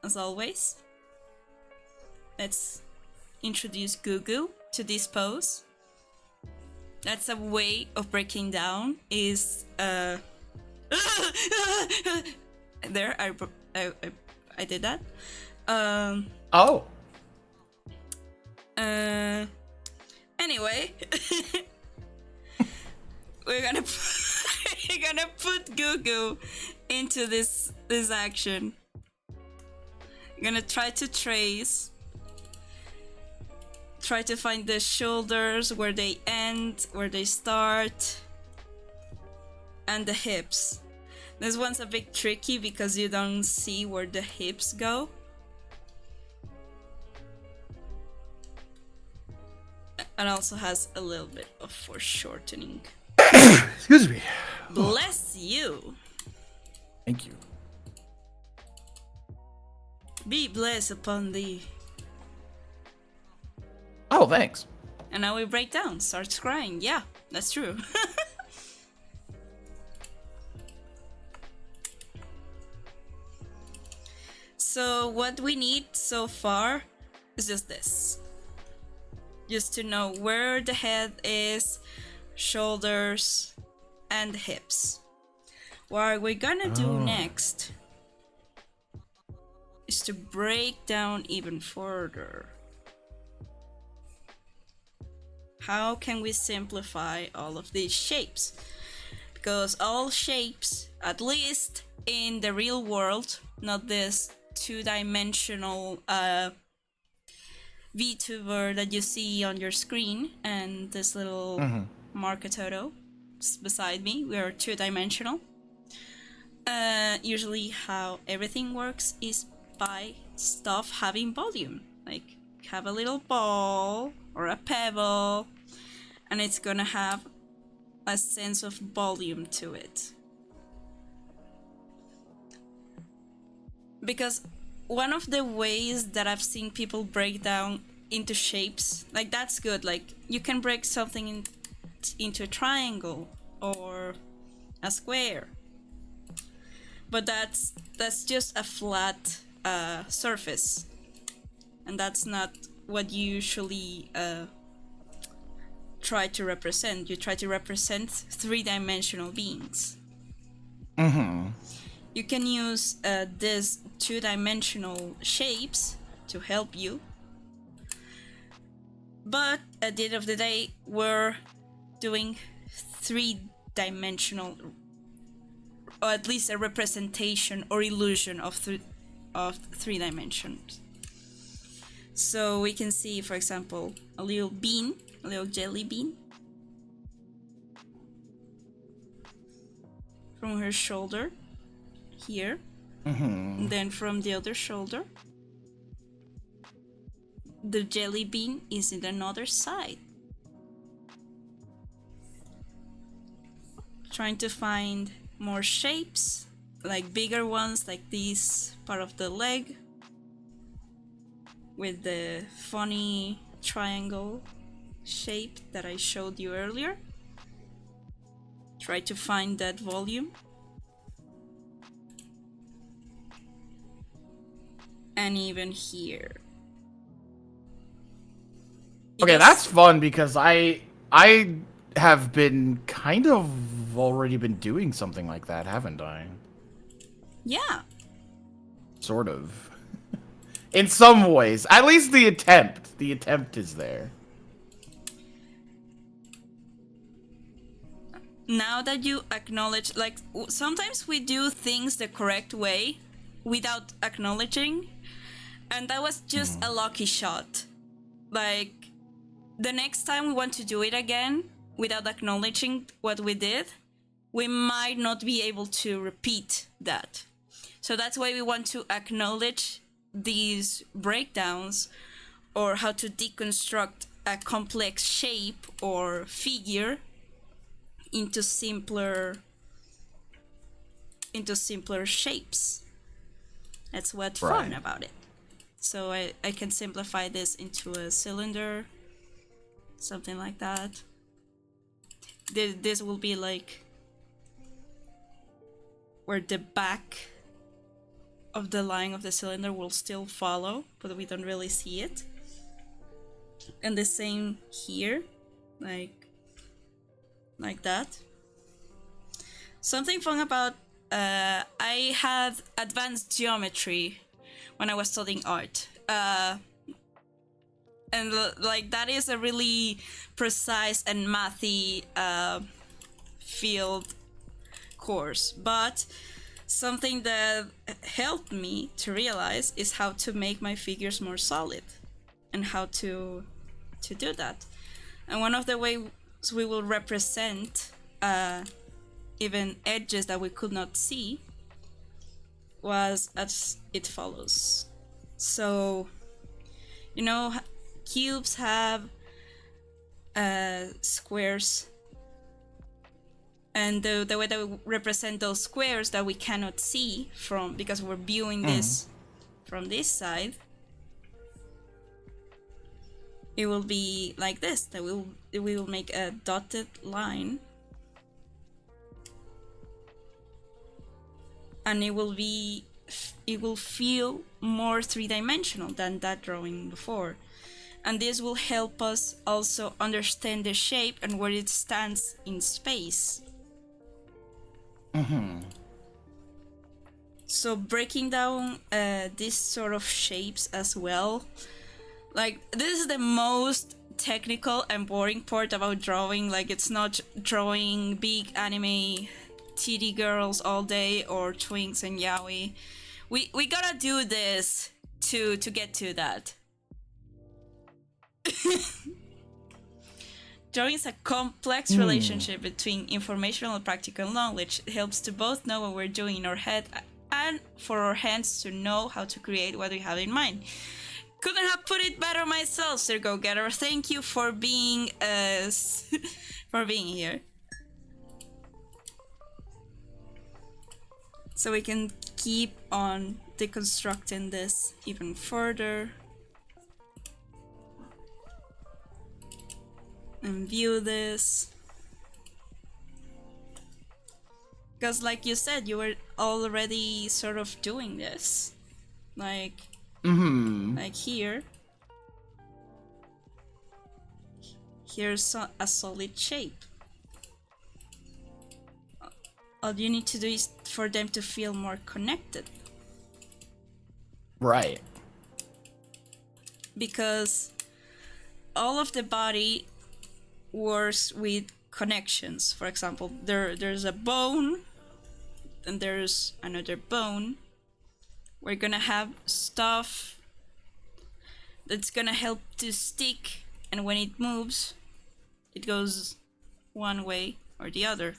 [SPEAKER 1] as always, let's introduce Gugu to this pose. That's a way of breaking down is there I did that. Anyway, we're gonna put Gugu into this action. I'm gonna try to trace. Try to find the shoulders, where they end, where they start, and the hips. This one's a bit tricky because you don't see where the hips go. And also has a little bit of foreshortening.
[SPEAKER 2] Excuse me.
[SPEAKER 1] Bless you.
[SPEAKER 2] Thank you.
[SPEAKER 1] Be blessed upon thee.
[SPEAKER 2] Oh, thanks.
[SPEAKER 1] And now we break down, starts crying. Yeah, that's true. So what we need so far is just this. Just to know where the head is, shoulders, and hips. What we're gonna do next is to break down even further. How can we simplify all of these shapes? Because all shapes, at least in the real world, not this two-dimensional VTuber that you see on your screen and this little Marketoto beside me, we are two-dimensional. Usually how everything works is by stuff having volume. Like, have a little ball or a pebble, and it's gonna have a sense of volume to it. Because one of the ways that I've seen people break down into shapes, like that's good, like you can break something into a triangle or a square, but that's just a flat surface, and that's not what you usually try to represent. You try to represent three-dimensional beings. You can use these two-dimensional shapes to help you, but at the end of the day, we're doing three-dimensional, or at least a representation or illusion of three dimensions. So we can see, for example, a little bean, a little jelly bean, from her shoulder here, and then from the other shoulder, the jelly bean is in another side. Trying to find more shapes, like bigger ones, like this part of the leg with the funny triangle shape that I showed you earlier. Try to find that volume. And even here.
[SPEAKER 2] Okay, that's fun because I have been kind of already been doing something like that, haven't I?
[SPEAKER 1] Yeah.
[SPEAKER 2] Sort of. In some ways. At least the attempt. The attempt is there.
[SPEAKER 1] Now that you acknowledge, like, sometimes we do things the correct way without acknowledging, and that was just a lucky shot. Like, the next time we want to do it again without acknowledging what we did, we might not be able to repeat that. So that's why we want to acknowledge these breakdowns, or how to deconstruct a complex shape or figure into simpler shapes. That's what's fun about it. So I can simplify this into a cylinder, something like that. This will be like where the back of the line of the cylinder will still follow, but we don't really see it. And the same here, like that. Something fun about I had advanced geometry when I was studying art, and like that is a really precise and mathy field course. But something that helped me to realize is how to make my figures more solid and how to do that. And one of the ways we will represent even edges that we could not see was as it follows. So, you know, cubes have squares, and the way that we represent those squares that we cannot see from, because we're viewing this from this side, it will be like this, that we will make a dotted line, and it will feel more three-dimensional than that drawing before. And this will help us also understand the shape and where it stands in space. So breaking down these sort of shapes as well, like, this is the most technical and boring part about drawing. Like, it's not drawing big anime titty girls all day or twinks and yaoi. We gotta do this to get to that. Drawing is a complex relationship between informational and practical knowledge. It helps to both know what we're doing in our head and for our hands to know how to create what we have in mind. Couldn't have put it better myself, Sir Go Getter. Thank you for being for being here. So we can keep on deconstructing this even further and view this. Because like you said, you were already sort of doing this. Like, like here. Here's a solid shape. All you need to do is for them to feel more connected.
[SPEAKER 2] Right.
[SPEAKER 1] Because all of the body works with connections. For example, there's a bone, and there's another bone. We're gonna have stuff that's gonna help to stick, and when it moves, it goes one way or the other.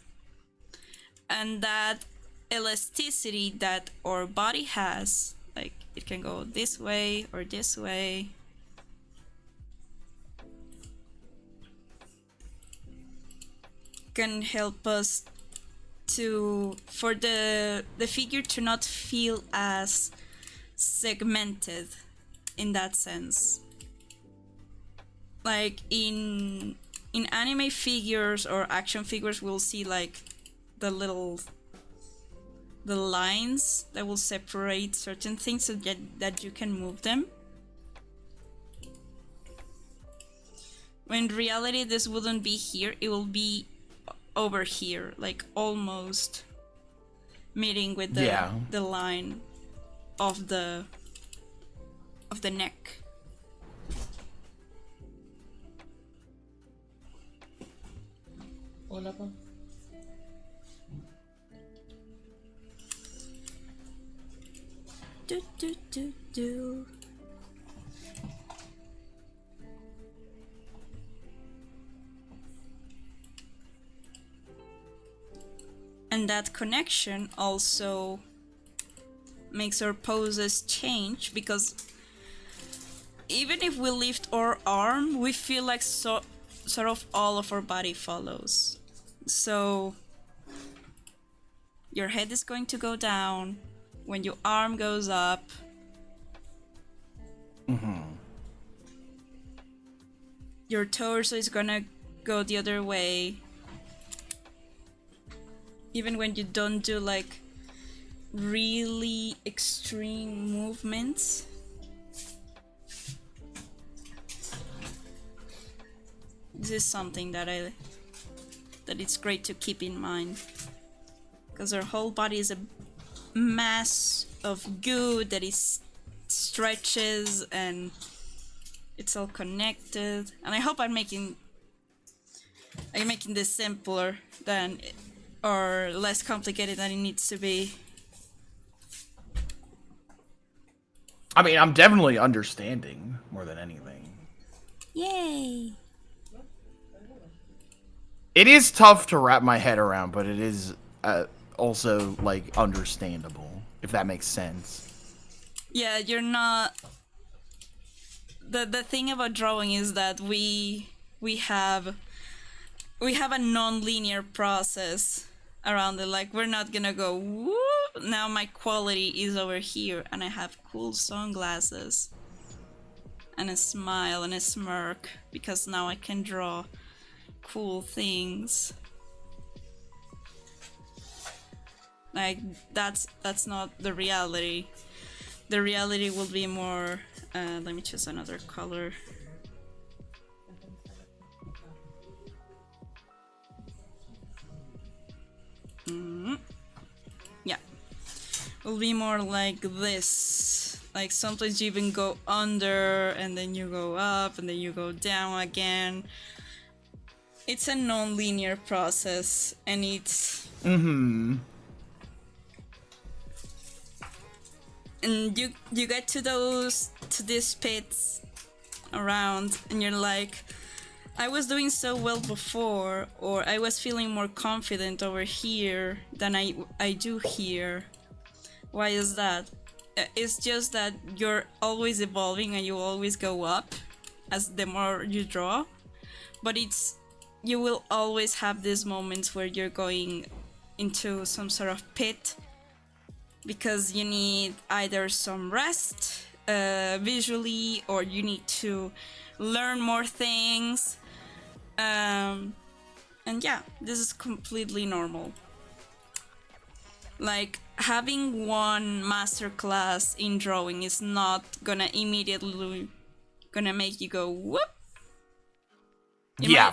[SPEAKER 1] And that elasticity that our body has, like, it can go this way or this way. Can help us for the figure to not feel as segmented in that sense. Like in anime figures or action figures, we'll see like the lines that will separate certain things so that you can move them. When in reality this wouldn't be here, it will be over here, like almost meeting with the line of the neck.
[SPEAKER 3] Hola, pa.
[SPEAKER 1] Do. And that connection also makes our poses change, because even if we lift our arm, we feel like sort of all of our body follows. So your head is going to go down when your arm goes up. Your torso is gonna go the other way. Even when you don't do like really extreme movements. This is something that it's great to keep in mind, because our whole body is a mass of goo that is stretches and it's all connected. And I hope I'm making this simpler than or less complicated than it needs to be.
[SPEAKER 2] I mean, I'm definitely understanding more than anything.
[SPEAKER 1] Yay!
[SPEAKER 2] It is tough to wrap my head around, but it is also, like, understandable, if that makes sense.
[SPEAKER 1] Yeah, you're not... The thing about drawing is that we have a non-linear process around it. Like, we're not gonna go, woo, now my quality is over here, and I have cool sunglasses, and a smile, and a smirk, because now I can draw cool things. Like, that's not the reality. The reality will be more... let me choose another color. Yeah. Will be more like this. Like, sometimes you even go under, and then you go up, and then you go down again. It's a non-linear process, and it's...
[SPEAKER 2] Mm-hmm.
[SPEAKER 1] And you get to these pits around, and you're like, I was doing so well before, or I was feeling more confident over here than I do here. Why is that? It's just that you're always evolving and you always go up as the more you draw, but you will always have these moments where you're going into some sort of pit because you need either some rest visually, or you need to learn more things. And yeah, this is completely normal. Like, having one masterclass in drawing is not gonna immediately gonna make you go whoop.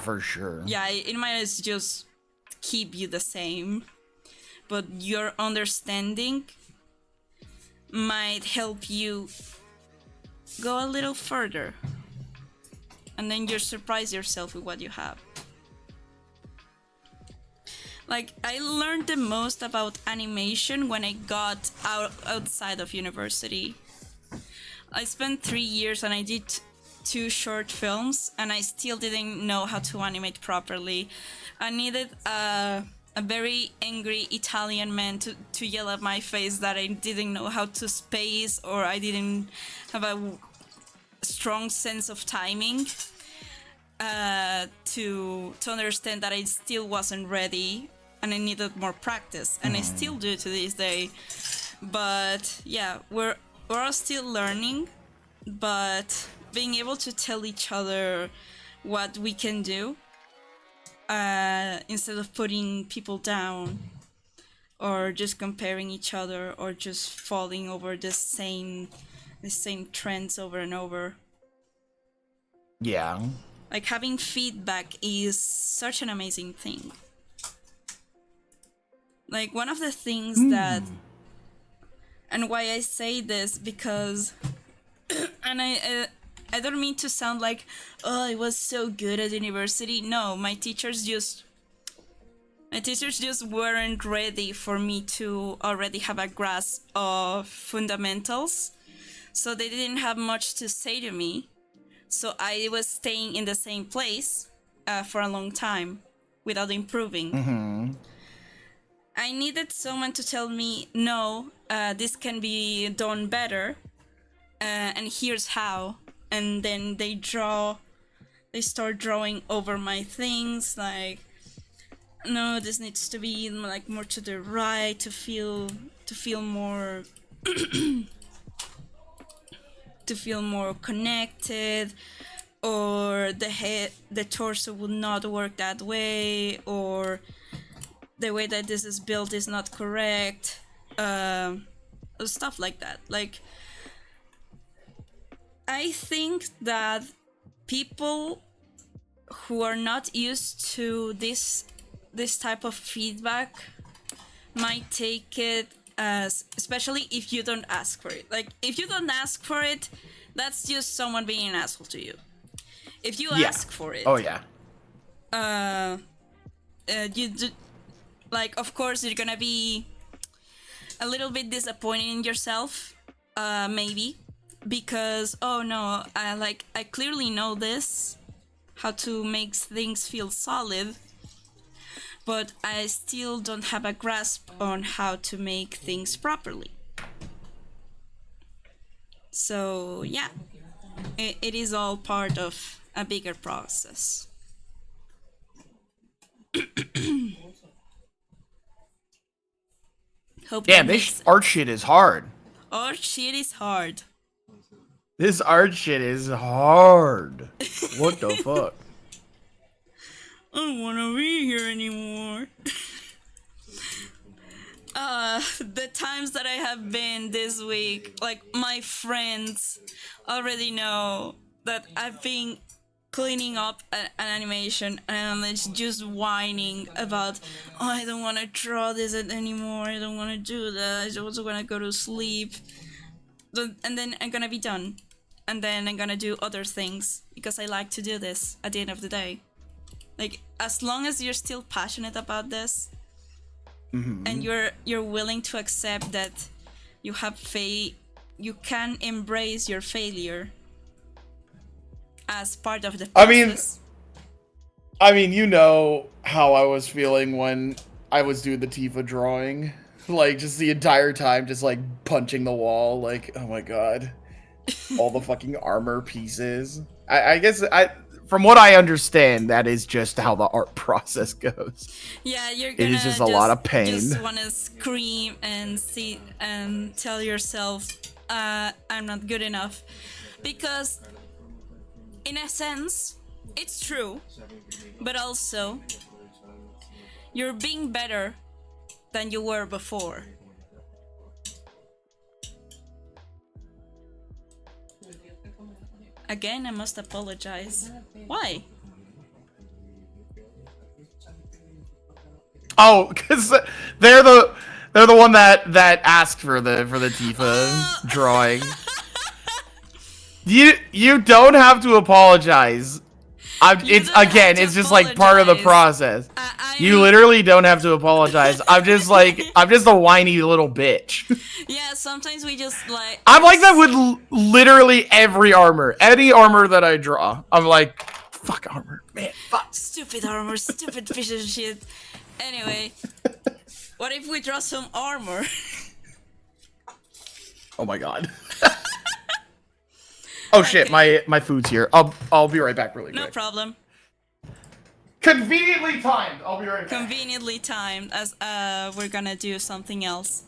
[SPEAKER 2] For sure.
[SPEAKER 1] Yeah, it might just keep you the same, but your understanding might help you go a little further, and then you surprise yourself with what you have. Like, I learned the most about animation when I got outside of university. I spent 3 years and I did 2 short films, and I still didn't know how to animate properly. I needed a very angry Italian man to yell at my face that I didn't know how to space, or I didn't have a strong sense of timing to understand that I still wasn't ready and I needed more practice, and I still do to this day. But yeah, we're all still learning, but being able to tell each other what we can do instead of putting people down or just comparing each other or just falling over the same trends over and over.
[SPEAKER 2] Yeah.
[SPEAKER 1] Like, having feedback is such an amazing thing. Like, one of the things that, and why I say this, because, and I don't mean to sound like, oh, I was so good at university. No, my teachers just weren't ready for me to already have a grasp of fundamentals. So they didn't have much to say to me. So I was staying in the same place for a long time without improving.
[SPEAKER 2] Mm-hmm.
[SPEAKER 1] I needed someone to tell me, no, this can be done better, and here's how. And then they start drawing over my things, like, no, this needs to be like more to the right to feel more to feel more connected, or the torso would not work that way, or the way that this is built is not correct, stuff like that. Like, I think that people who are not used to this type of feedback might take it as, especially if you don't ask for it. Like, if you don't ask for it, that's just someone being an asshole to you. If you ask for it, you do, like, of course you're gonna be a little bit disappointed in yourself, maybe, because oh no, I clearly know this, how to make things feel solid, but I still don't have a grasp on how to make things properly. So yeah, it is all part of a bigger process. Hope
[SPEAKER 2] Damn,
[SPEAKER 1] that
[SPEAKER 2] this
[SPEAKER 1] makes
[SPEAKER 2] art shit is hard.
[SPEAKER 1] art shit is hard.
[SPEAKER 2] This art shit is hard. What the fuck?
[SPEAKER 1] I don't wanna be here anymore. The times that I have been this week, like my friends already know that I've been cleaning up an animation and it's just whining about, oh, I don't want to draw this anymore, I don't want to do that, I just want to go to sleep. And then I'm gonna be done. And then I'm gonna do other things because I like to do this at the end of the day. Like, as long as you're still passionate about this, and you're willing to accept that you have you can embrace your failure as part of the process.
[SPEAKER 2] I mean, you know how I was feeling when I was doing the Tifa drawing. Like, just the entire time, just like punching the wall. Like, oh my god. All the fucking armor pieces. I guess from what I understand, that is just how the art process goes.
[SPEAKER 1] Yeah, you're gonna
[SPEAKER 2] it is just a lot of pain.
[SPEAKER 1] Just wanna scream and see and tell yourself, I'm not good enough, because in a sense, it's true, but also you're being better than you were before. Again, I must apologize. Why?
[SPEAKER 2] Oh, because they're the one that asked for the Tifa drawing. You don't have to apologize. It's just like part of the process. You literally don't have to apologize. I'm just a whiny little bitch.
[SPEAKER 1] Yeah, sometimes we just like.
[SPEAKER 2] I'm like that with literally every armor. Any armor that I draw, I'm like, fuck armor, man, fuck.
[SPEAKER 1] Stupid armor, stupid piece of shit. Anyway, what if we draw some armor?
[SPEAKER 2] Oh my god. Oh shit, my food's here. I'll be right back really quick.
[SPEAKER 1] No problem.
[SPEAKER 2] Conveniently timed. I'll be right back.
[SPEAKER 1] Conveniently timed, as we're gonna do something else.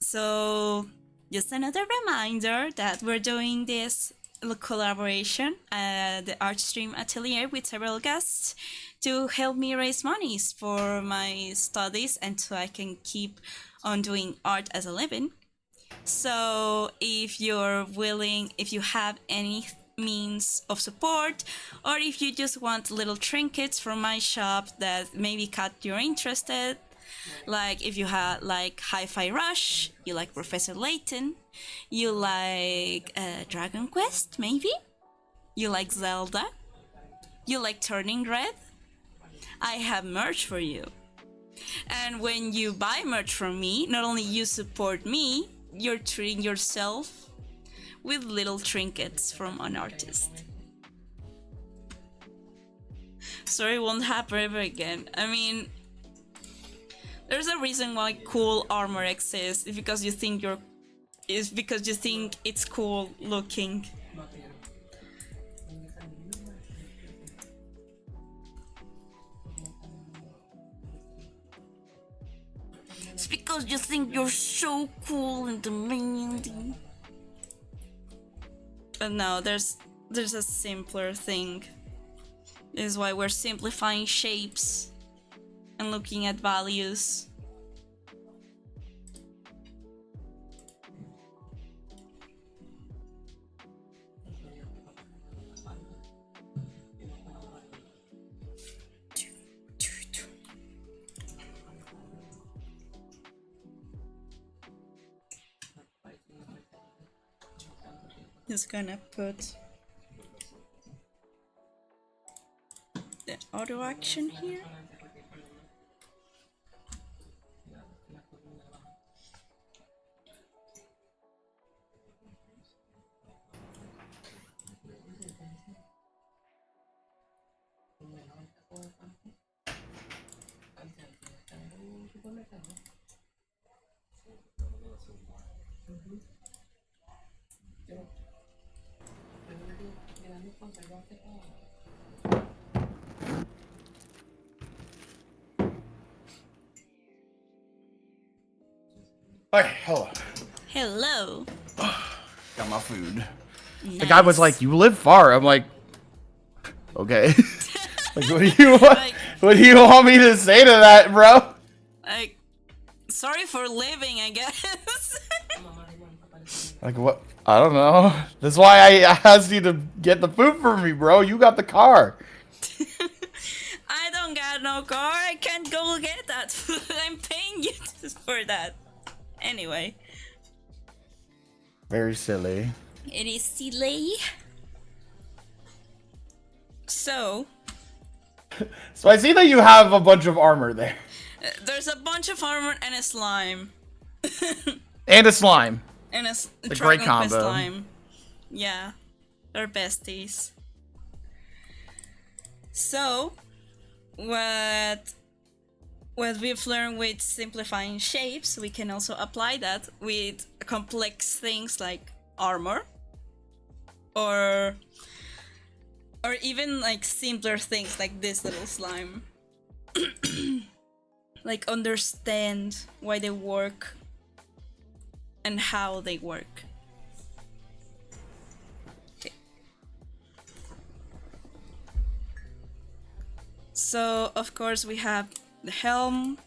[SPEAKER 1] So, just another reminder that we're doing this collaboration at the art stream Atelier with several guests to help me raise monies for my studies and so I can keep on doing art as a living. So if you're willing, if you have any means of support, or if you just want little trinkets from my shop that maybe caught your interested, like if you have like Hi-Fi Rush, you like Professor Layton, you like Dragon Quest, maybe? You like Zelda? You like Turning Red? I have merch for you. And when you buy merch from me, not only you support me, you're treating yourself with little trinkets from an artist. Sorry, it won't happen ever again. I mean, there's a reason why cool armor exists. It's because you think it's cool looking. It's because you think you're so cool and demanding. But no, there's a simpler thing. This is why we're simplifying shapes and looking at values. Just gonna put the auto action here.
[SPEAKER 2] Hey, hello.
[SPEAKER 1] Hello.
[SPEAKER 2] Got my food.
[SPEAKER 1] Nice.
[SPEAKER 2] The guy was like, "You live far." I'm like, "Okay." Like, what do you want?
[SPEAKER 1] Like,
[SPEAKER 2] what do you want me to say to that, bro?
[SPEAKER 1] like, sorry for living, I guess.
[SPEAKER 2] Like, what? I don't know. That's why I asked you to get the food for me, bro. You got the car.
[SPEAKER 1] I don't got no car. I can't go get that food. I'm paying you for that. Anyway.
[SPEAKER 2] Very silly.
[SPEAKER 1] It is silly. So.
[SPEAKER 2] So I see that you have a bunch of armor there.
[SPEAKER 1] There's a bunch of armor and a slime.
[SPEAKER 2] And a slime.
[SPEAKER 1] And a
[SPEAKER 2] great
[SPEAKER 1] Dragon Quest
[SPEAKER 2] combo.
[SPEAKER 1] slime. Yeah. They're besties. So, what we've learned with simplifying shapes, we can also apply that with complex things like armor, or even like simpler things like this little slime. Like understand why they work and how they work. Okay. So of course we have the helm.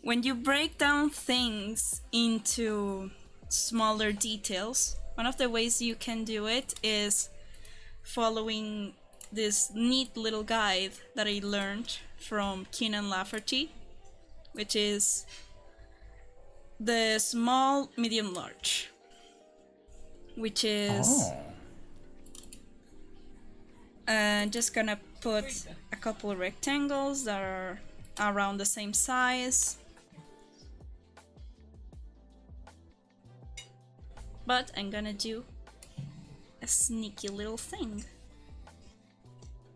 [SPEAKER 1] When you break down things into smaller details, one of the ways you can do it is following this neat little guide that I learned from Keenan Lafferty, which is the small, medium, large, which is just gonna put a couple of rectangles that are around the same size. But I'm gonna do a sneaky little thing.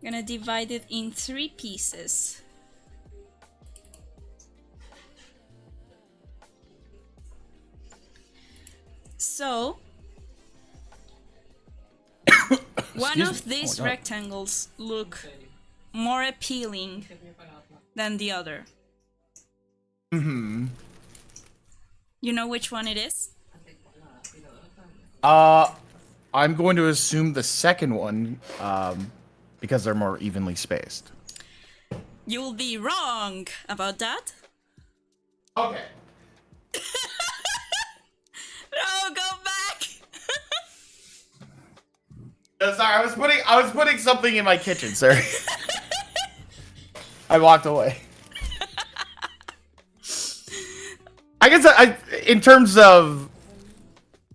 [SPEAKER 1] I'm gonna divide it in 3 pieces. So, one of these rectangles look more appealing than the other.
[SPEAKER 2] Mm-hmm.
[SPEAKER 1] You know which one it is?
[SPEAKER 2] I'm going to assume the second one, because they're more evenly spaced.
[SPEAKER 1] You'll be wrong about that.
[SPEAKER 2] Okay.
[SPEAKER 1] No, go back.
[SPEAKER 2] Sorry, I was putting something in my kitchen, sir. I walked away. I guess in terms of,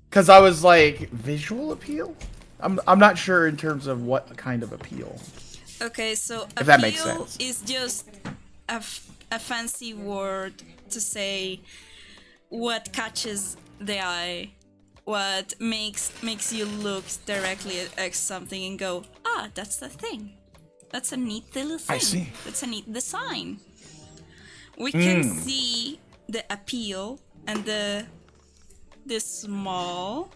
[SPEAKER 2] because I was like, visual appeal? I'm not sure in terms of what kind of appeal.
[SPEAKER 1] Okay, so
[SPEAKER 2] if that makes
[SPEAKER 1] appeal
[SPEAKER 2] sense.
[SPEAKER 1] is just a fancy word to say what catches the eye, what makes you look directly at something and go, ah, that's the thing. That's a neat little thing.
[SPEAKER 2] I see.
[SPEAKER 1] That's a neat design. We can see the appeal and the small,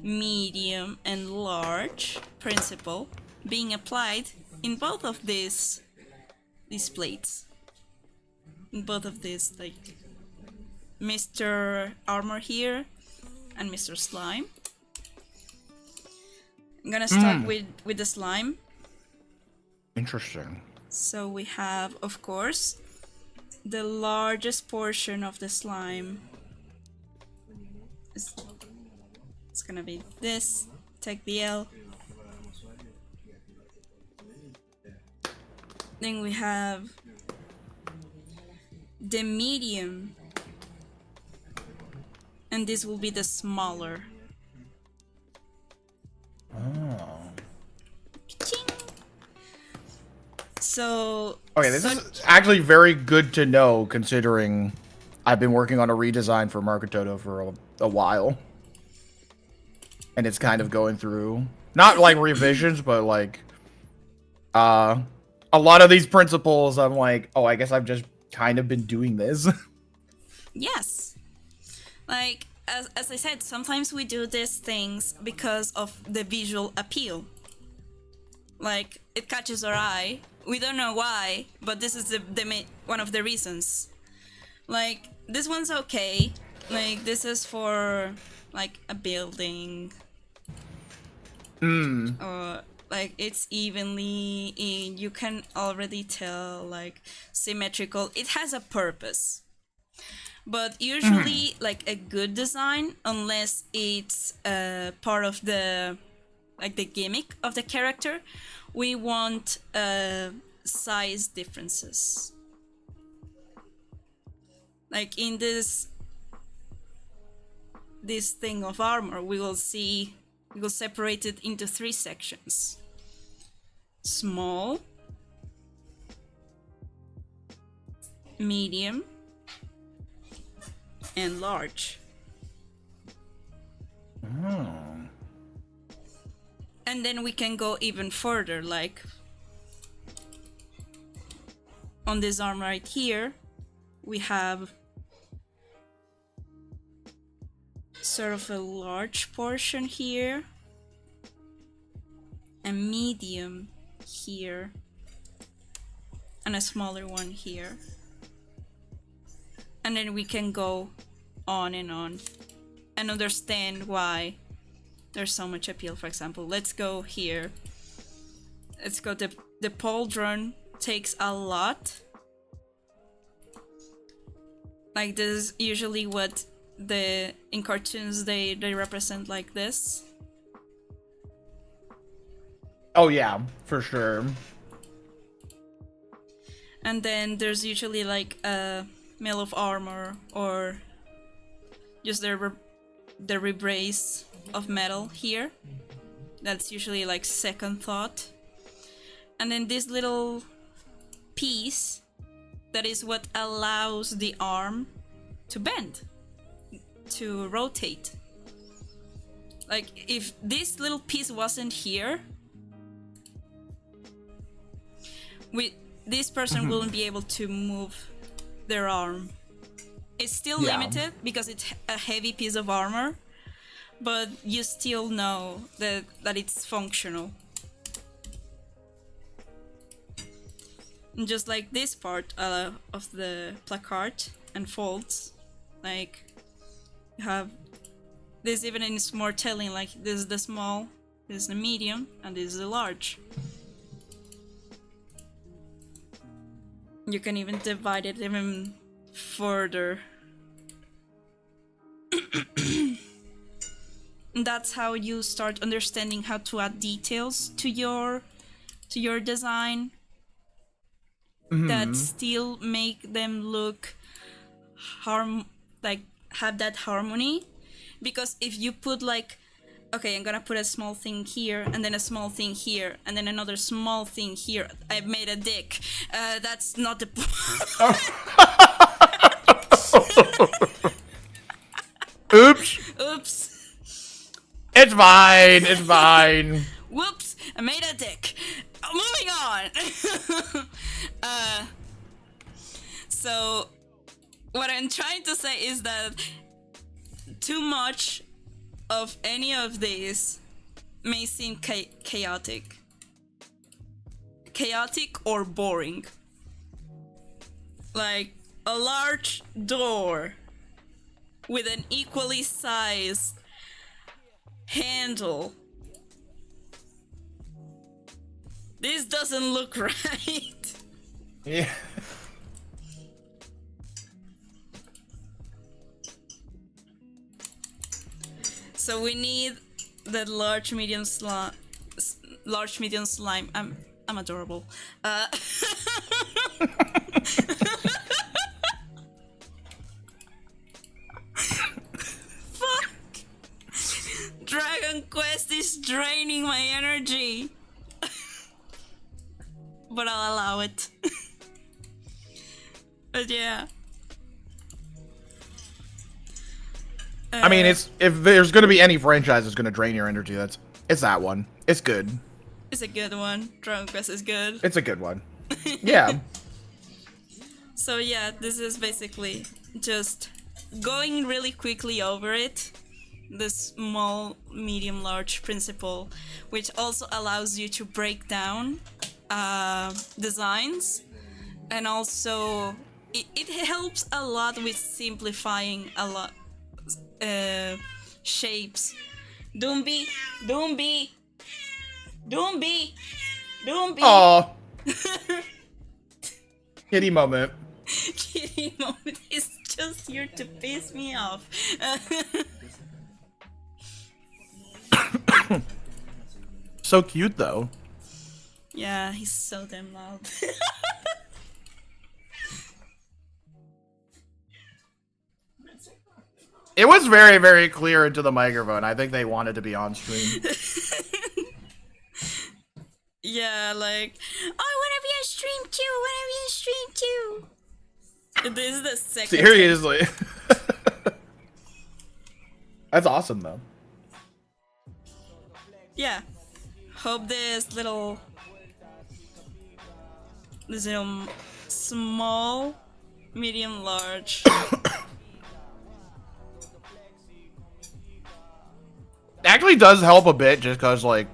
[SPEAKER 1] medium, and large principle being applied in both of these plates. In both of these, like Mr. Armor here and Mr. Slime. I'm gonna start with the slime.
[SPEAKER 2] Interesting.
[SPEAKER 1] So we have, of course, the largest portion of the slime. It's gonna be this. Take the L. Then we have the medium. And this will be the smaller.
[SPEAKER 2] Oh.
[SPEAKER 1] Ching. So...
[SPEAKER 2] Okay, this is actually very good to know, considering I've been working on a redesign for Marketoto for a while. And it's kind of going through, not like revisions, but like, a lot of these principles, I'm like, oh, I guess I've just kind of been doing this.
[SPEAKER 1] Yes. Like, as I said, sometimes we do these things because of the visual appeal. Like, it catches our eye. We don't know why, but this is one of the reasons. Like, this one's okay. Like, this is for, like, a building. Or, like, it's evenly in. You can already tell, like, symmetrical. It has a purpose. But usually, like, a good design, unless it's part of the, like, the gimmick of the character, we want size differences. Like, in this thing of armor, we will separate it into 3 sections. Small, medium, and large. And then we can go even further, like on this arm right here, we have sort of a large portion here, a medium here, and a smaller one here. And then we can go on and understand why there's so much appeal. For example, let's go here. Let's go the pauldron takes a lot. Like, this is usually what in cartoons they represent like this.
[SPEAKER 2] Oh yeah, for sure.
[SPEAKER 1] And then there's usually like a mail of armor or just the rebrace of metal here. That's usually like second thought. And then this little piece, that is what allows the arm to bend, to rotate. Like, if this little piece wasn't here, this person wouldn't be able to move their arm. It's still limited because it's a heavy piece of armor, but you still know that it's functional. And just like this part of the placard and folds, like, you have this, even in more telling, like, this is the small, this is the medium, and this is the large. You can even divide it even further. That's how you start understanding how to add details to your design that still make them look have that harmony. Because if you put, like, okay, I'm gonna put a small thing here, and then a small thing here, and then another small thing here, I made a dick. That's not the point. Oops.
[SPEAKER 2] It's fine. It's fine.
[SPEAKER 1] Whoops! I made a dick. Moving on. So, what I'm trying to say is that too much of any of these may seem chaotic or boring. Like a large door with an equally sized handle. This doesn't look right.
[SPEAKER 2] Yeah.
[SPEAKER 1] So we need that large medium slime. I'm adorable. Fuck. Dragon Quest is draining my energy. But I'll allow it. But yeah.
[SPEAKER 2] I mean, if there's gonna be any franchise that's gonna drain your energy, it's that one. It's good.
[SPEAKER 1] It's a good one. Dragon Quest is good.
[SPEAKER 2] It's a good one. Yeah.
[SPEAKER 1] So yeah, this is basically just going really quickly over it. The small, medium, large principle, which also allows you to break down designs, and also it helps a lot with simplifying a lot shapes. Doomby, Doomby, Doomby, Doomby.
[SPEAKER 2] Aw. Kitty moment.
[SPEAKER 1] Kitty moment is just here to piss me off.
[SPEAKER 2] So cute though.
[SPEAKER 1] Yeah, he's so damn loud.
[SPEAKER 2] It was very, very clear into the microphone. I think they wanted to be on stream.
[SPEAKER 1] Yeah, like, I wanna be on stream too, This is the second
[SPEAKER 2] Seriously. That's awesome though.
[SPEAKER 1] Yeah. Hope this little small, medium, large.
[SPEAKER 2] Actually does help a bit just cause like,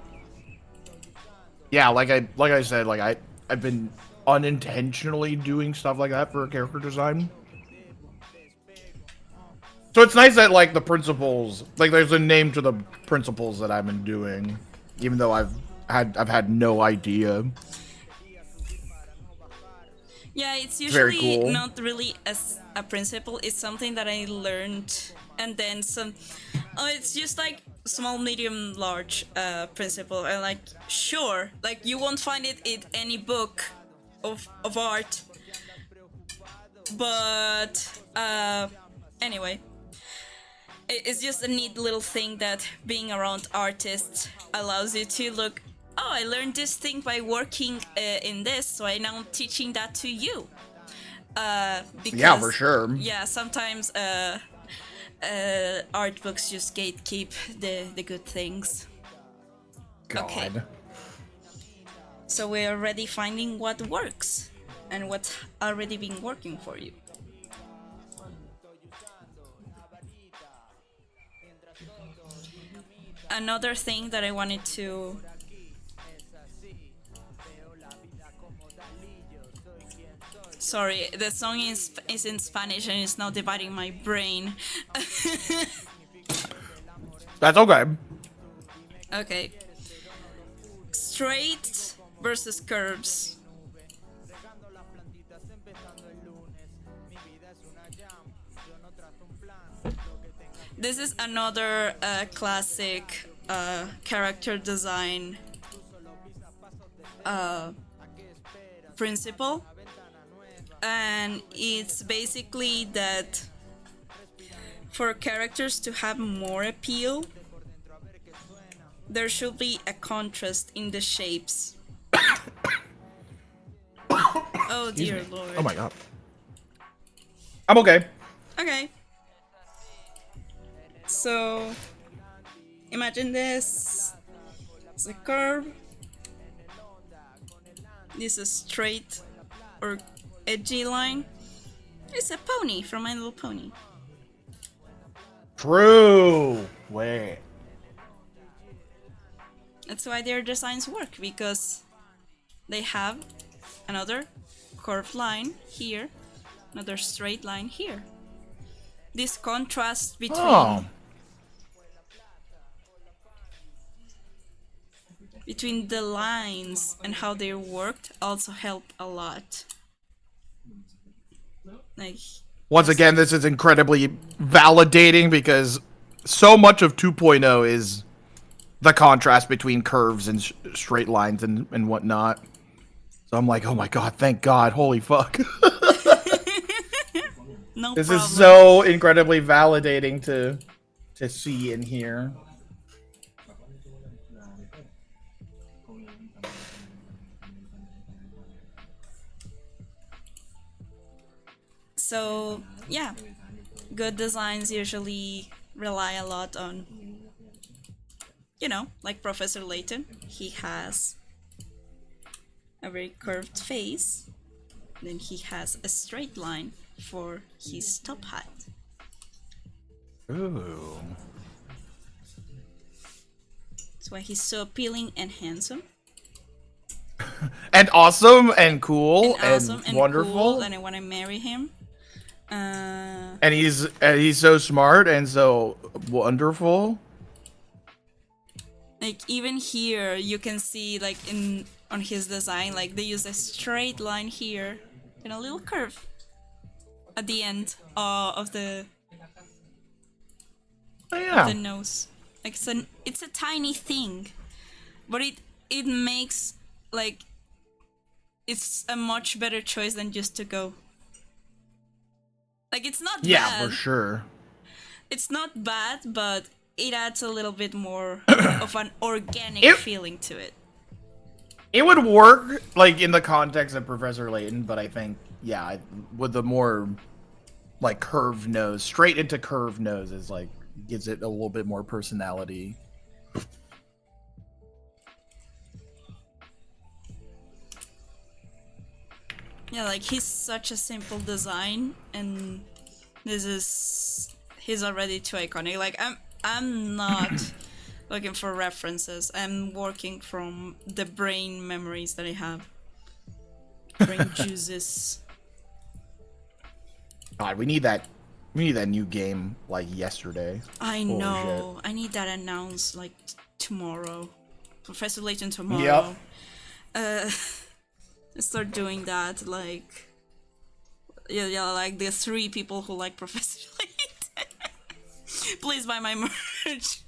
[SPEAKER 2] yeah, like I said, like I've been unintentionally doing stuff like that for character design. So it's nice that like the principles, like there's a name to the principles that I've been doing, even though I've had no idea.
[SPEAKER 1] Yeah, it's usually
[SPEAKER 2] cool.
[SPEAKER 1] not really a principle. It's something that I learned, and then some. Oh, it's just like small, medium, large principle. And like, sure, like you won't find it in any book of art. But anyway, it's just a neat little thing that being around artists allows you to look. Oh, I learned this thing by working in this, so I'm now teaching that to you. Because,
[SPEAKER 2] Yeah, for sure.
[SPEAKER 1] Yeah, sometimes art books just gatekeep the good things.
[SPEAKER 2] God.
[SPEAKER 1] Okay. So we're already finding what works and what's already been working for you. Another thing that I wanted to Sorry, the song is in Spanish and it's now dividing my brain.
[SPEAKER 2] That's okay.
[SPEAKER 1] Okay. Straight versus curves. This is another classic character design principle. And it's basically that for characters to have more appeal, there should be a contrast in the shapes. Oh dear lord.
[SPEAKER 2] Oh my god. I'm okay.
[SPEAKER 1] Okay. So imagine this as a curve. This is straight or edgy line. It's a pony from My Little Pony.
[SPEAKER 2] True. Wait.
[SPEAKER 1] That's why their designs work, because they have another curved line here, another straight line here. This contrast between the lines and how they worked also help a lot. Like,
[SPEAKER 2] once again, this is incredibly validating because so much of 2.0 is the contrast between curves and straight lines and whatnot. So I'm like, oh my god, thank god, holy fuck.
[SPEAKER 1] No
[SPEAKER 2] this
[SPEAKER 1] problem.
[SPEAKER 2] is so incredibly validating to see and hear.
[SPEAKER 1] So, yeah, good designs usually rely a lot on, you know, like Professor Layton. He has a very curved face. Then he has a straight line for his top hat.
[SPEAKER 2] Ooh.
[SPEAKER 1] That's why he's so appealing and handsome.
[SPEAKER 2] And awesome and cool
[SPEAKER 1] and
[SPEAKER 2] wonderful.
[SPEAKER 1] Cool, and I want to marry him.
[SPEAKER 2] And he's so smart and so wonderful.
[SPEAKER 1] Like even here, you can see like on his design, like they use a straight line here and a little curve at the end of the of the nose. Like it's a tiny thing, but it makes like it's a much better choice than just to go. Like it's not bad.
[SPEAKER 2] Yeah, for sure.
[SPEAKER 1] It's not bad, but it adds a little bit more of an organic feeling to it.
[SPEAKER 2] It would work like in the context of Professor Layton, but I think with the more like curved nose, straight into curved nose is like gives it a little bit more personality.
[SPEAKER 1] Yeah, like he's such a simple design, and he's already too iconic. Like I'm not looking for references. I'm working from the brain memories that I have. Brain juices.
[SPEAKER 2] God, we need that new game like yesterday.
[SPEAKER 1] I know. Shit. I need that announced like tomorrow. Professor Layton tomorrow. Yep. Start doing that, like like the 3 people who like Professor Layton. Please buy my merch.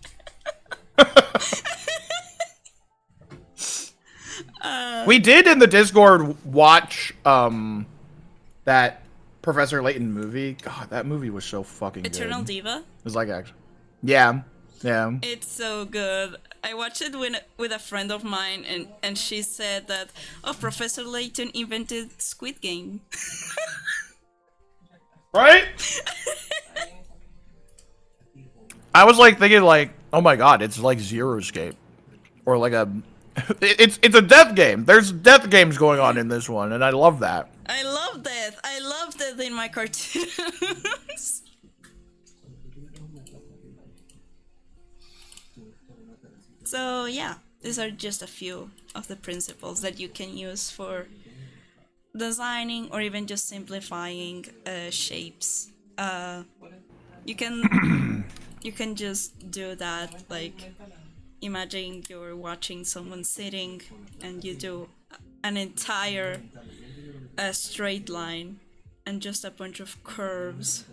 [SPEAKER 2] We did in the Discord watch that Professor Layton movie. God, that movie was so fucking good.
[SPEAKER 1] Eternal Diva?
[SPEAKER 2] It was like actually. Yeah.
[SPEAKER 1] It's so good. I watched it with a friend of mine, and she said that, oh, Professor Layton invented Squid Game.
[SPEAKER 2] Right? I was like thinking like, oh my god, it's like Zero Escape. Or like it's a death game. There's death games going on in this one, and I love that.
[SPEAKER 1] I love death. I love death in my cartoons. So yeah, these are just a few of the principles that you can use for designing or even just simplifying shapes. You can just do that, like imagine you're watching someone sitting and you do an entire straight line and just a bunch of curves.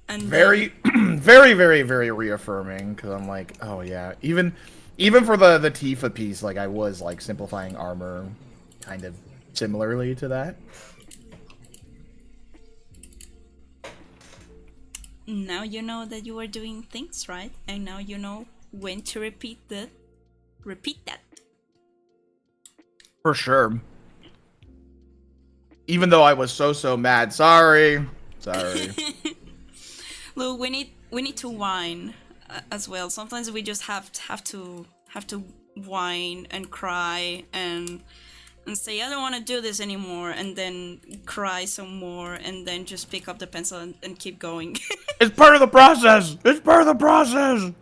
[SPEAKER 1] And
[SPEAKER 2] very, very, very, very reaffirming, because I'm like, oh yeah, even for the Tifa piece, like I was like simplifying armor, kind of similarly to that.
[SPEAKER 1] Now you know that you are doing things right, and now you know when to repeat that.
[SPEAKER 2] For sure. Even though I was so mad, sorry.
[SPEAKER 1] Look, we need to whine as well. Sometimes we just have to whine and cry and say I don't want to do this anymore, and then cry some more, and then just pick up the pencil and keep going.
[SPEAKER 2] It's part of the process. It's part of the process.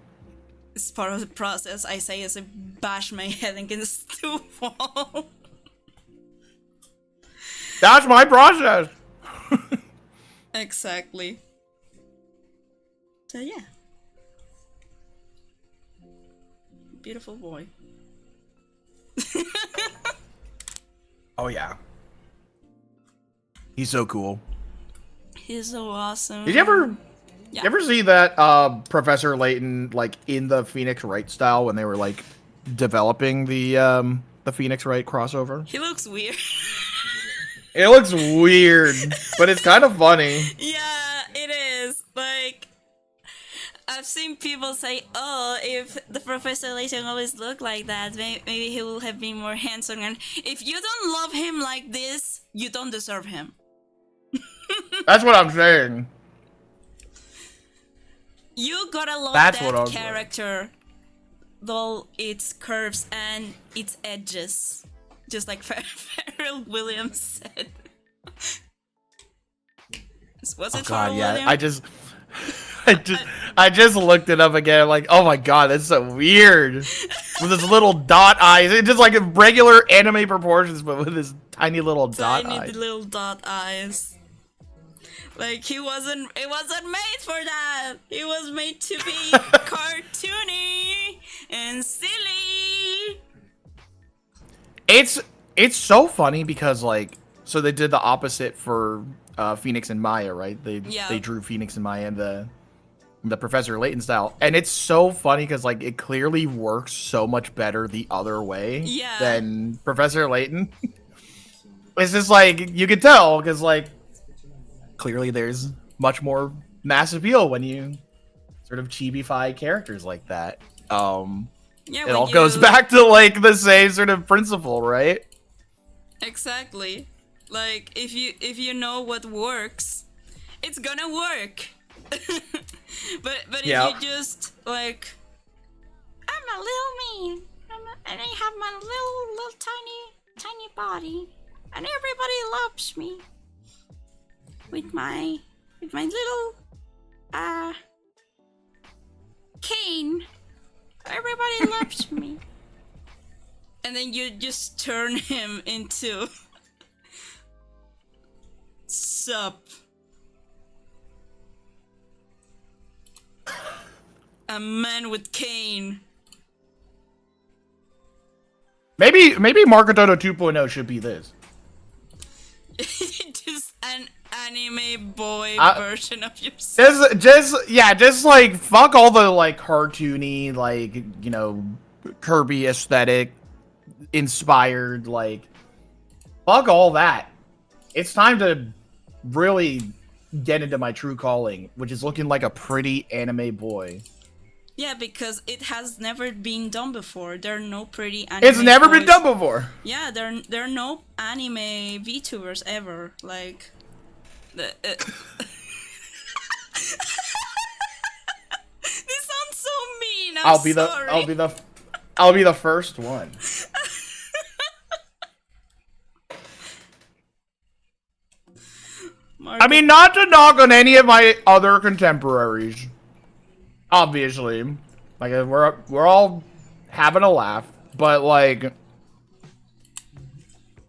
[SPEAKER 1] It's part of the process. I say as I bash my head against the wall.
[SPEAKER 2] That's my process.
[SPEAKER 1] Exactly. So yeah. Beautiful boy.
[SPEAKER 2] Oh yeah. He's so cool.
[SPEAKER 1] He's so awesome.
[SPEAKER 2] Did you ever see that Professor Layton like in the Phoenix Wright style when they were like developing the Phoenix Wright crossover?
[SPEAKER 1] He looks weird.
[SPEAKER 2] It looks weird, but it's kind of funny.
[SPEAKER 1] Yeah, it is. Like, I've seen people say, oh, if the Professor Layton always looked like that, maybe he will have been more handsome. And if you don't love him like this, you don't deserve him.
[SPEAKER 2] That's what I'm saying.
[SPEAKER 1] You gotta love that character all its curves and its edges, just like Pharrell Williams said. Was it
[SPEAKER 2] God,
[SPEAKER 1] Pharrell
[SPEAKER 2] yeah.
[SPEAKER 1] Williams?
[SPEAKER 2] I just looked it up again. I'm like, oh my god, that's so weird. With his little dot eyes, it's just like regular anime proportions, but with his tiny little dot eyes.
[SPEAKER 1] Tiny little dot eyes. Like it wasn't made for that. It was made to be cartoony and silly.
[SPEAKER 2] It's so funny because like, so they did the opposite for Phoenix and Maya, right? They drew Phoenix and Maya in the Professor Layton style, and it's so funny because like it clearly works so much better the other way than Professor Layton. It's just like you can tell because like clearly there's much more mass appeal when you sort of chibi-fy characters like that. It all goes back to like the same sort of principle, right?
[SPEAKER 1] Exactly. Like if you know what works, it's gonna work. but if you just like, I'm a little mean, and I have my little tiny body, and everybody loves me with my little cane. Everybody loves me. And then you just turn him into Sup. A man with cane.
[SPEAKER 2] Maybe Marketo 2.0 should be this.
[SPEAKER 1] Just an anime boy version of
[SPEAKER 2] yourself. Just like fuck all the like cartoony, like, you know, Kirby aesthetic inspired, like fuck all that. It's time to really get into my true calling, which is looking like a pretty anime boy.
[SPEAKER 1] Yeah, because it has never been done before. There are no pretty anime
[SPEAKER 2] It's never
[SPEAKER 1] boys.
[SPEAKER 2] been done before.
[SPEAKER 1] Yeah, there are no anime VTubers ever. Like this sounds so mean. I'll be
[SPEAKER 2] the first one. I mean, not to knock on any of my other contemporaries. Obviously, like we're all having a laugh, but like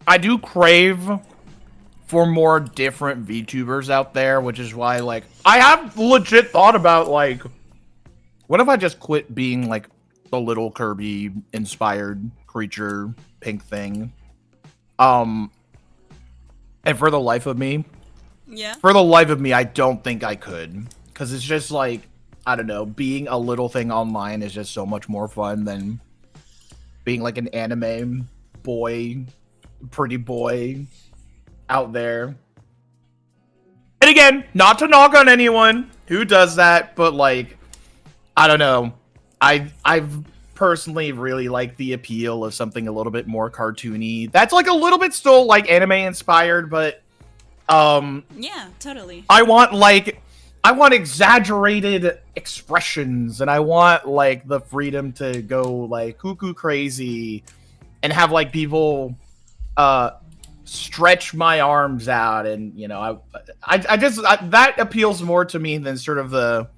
[SPEAKER 2] I do crave for more different VTubers out there, which is why like I have legit thought about like, what if I just quit being like the little Kirby inspired creature pink thing? And for the life of me, I don't think I could, because it's just like, I don't know, being a little thing online is just so much more fun than being like an anime boy, pretty boy out there. And again, not to knock on anyone who does that, but like, I don't know. I've personally really like the appeal of something a little bit more cartoony. That's like a little bit still like anime inspired, but
[SPEAKER 1] yeah, totally.
[SPEAKER 2] I want exaggerated expressions, and I want like the freedom to go like cuckoo crazy and have like people stretch my arms out, and you know, I just that appeals more to me than sort of the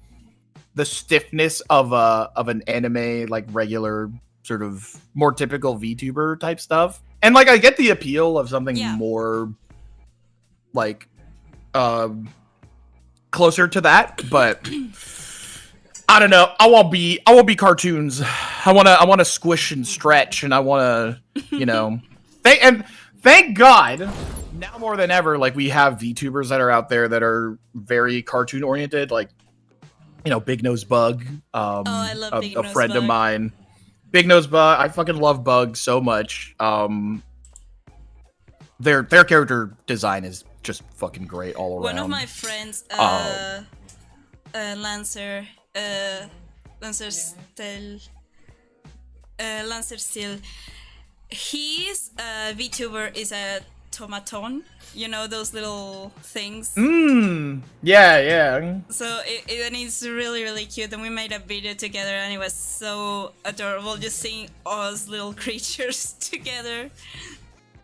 [SPEAKER 2] stiffness of an anime, like regular sort of more typical VTuber type stuff. And like I get the appeal of something more like closer to that, but I don't know. I won't be cartoons. I wanna squish and stretch, and I wanna, you know, thank God now more than ever, like we have VTubers that are out there that are very cartoon oriented, like, you know, Big Nose Bug.
[SPEAKER 1] I love Big Nose
[SPEAKER 2] a friend
[SPEAKER 1] Bug.
[SPEAKER 2] of mine. Big Nose Bug. I fucking love Bug so much. Their character design is just fucking great all around.
[SPEAKER 1] One of my friends, Lancer Still, his VTuber is a automaton. You know those little things.
[SPEAKER 2] Yeah.
[SPEAKER 1] So and it's really, really cute, and we made a video together, and it was so adorable just seeing us little creatures together.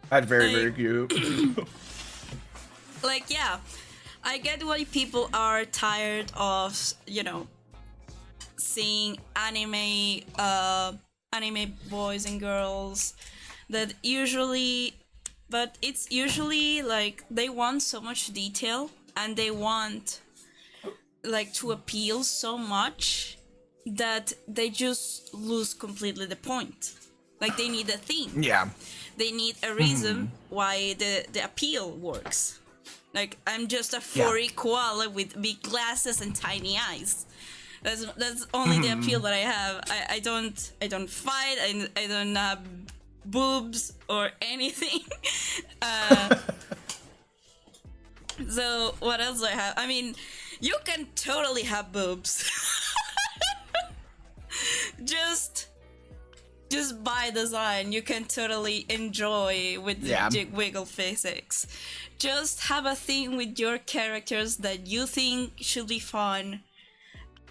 [SPEAKER 2] That's very cute.
[SPEAKER 1] Like, yeah, I get why people are tired of, you know, seeing anime boys and girls that usually, but it's usually like they want so much detail and they want like to appeal so much that they just lose completely the point. Like they need a theme.
[SPEAKER 2] Yeah.
[SPEAKER 1] They need a reason why the appeal works. Like, I'm just a furry koala with big glasses and tiny eyes. That's only the appeal that I have. I don't fight. I don't have boobs or anything. So what else do I have? I mean, you can totally have boobs. just by design, you can totally enjoy with the jig wiggle physics. Just have a thing with your characters that you think should be fun,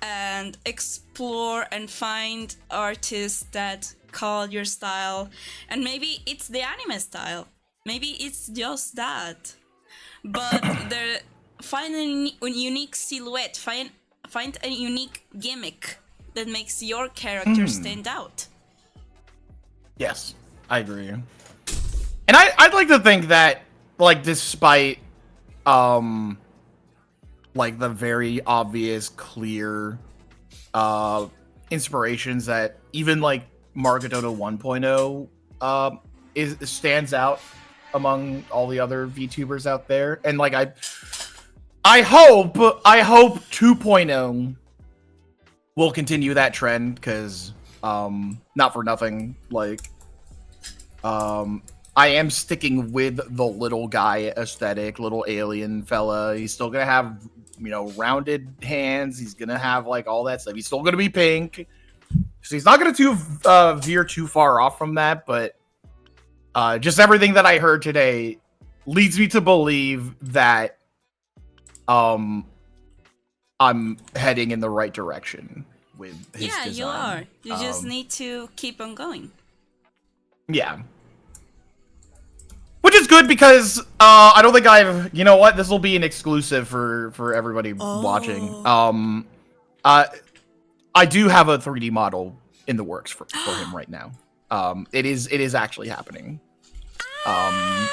[SPEAKER 1] and explore and find artists that call your style. And maybe it's the anime style. Maybe it's just that. But find a unique silhouette. Find a unique gimmick that makes your character stand out.
[SPEAKER 2] Yes, I agree. And I'd like to think that, like, despite, like, the very obvious, clear, inspirations that even, like, Margadoto 1.0, stands out among all the other VTubers out there. And, like, I hope 2.0 will continue that trend, because, not for nothing, like, I am sticking with the little guy aesthetic, little alien fella. He's still gonna have, you know, rounded hands. He's gonna have, like, all that stuff. He's still gonna be pink. So he's not gonna veer too far off from that, but just everything that I heard today leads me to believe that I'm heading in the right direction with his design.
[SPEAKER 1] You are. You just need to keep on going.
[SPEAKER 2] Yeah. Which is good, because I don't think I've... You know what? This will be an exclusive for everybody watching. I do have a 3D model in the works for him right now. It is actually happening. I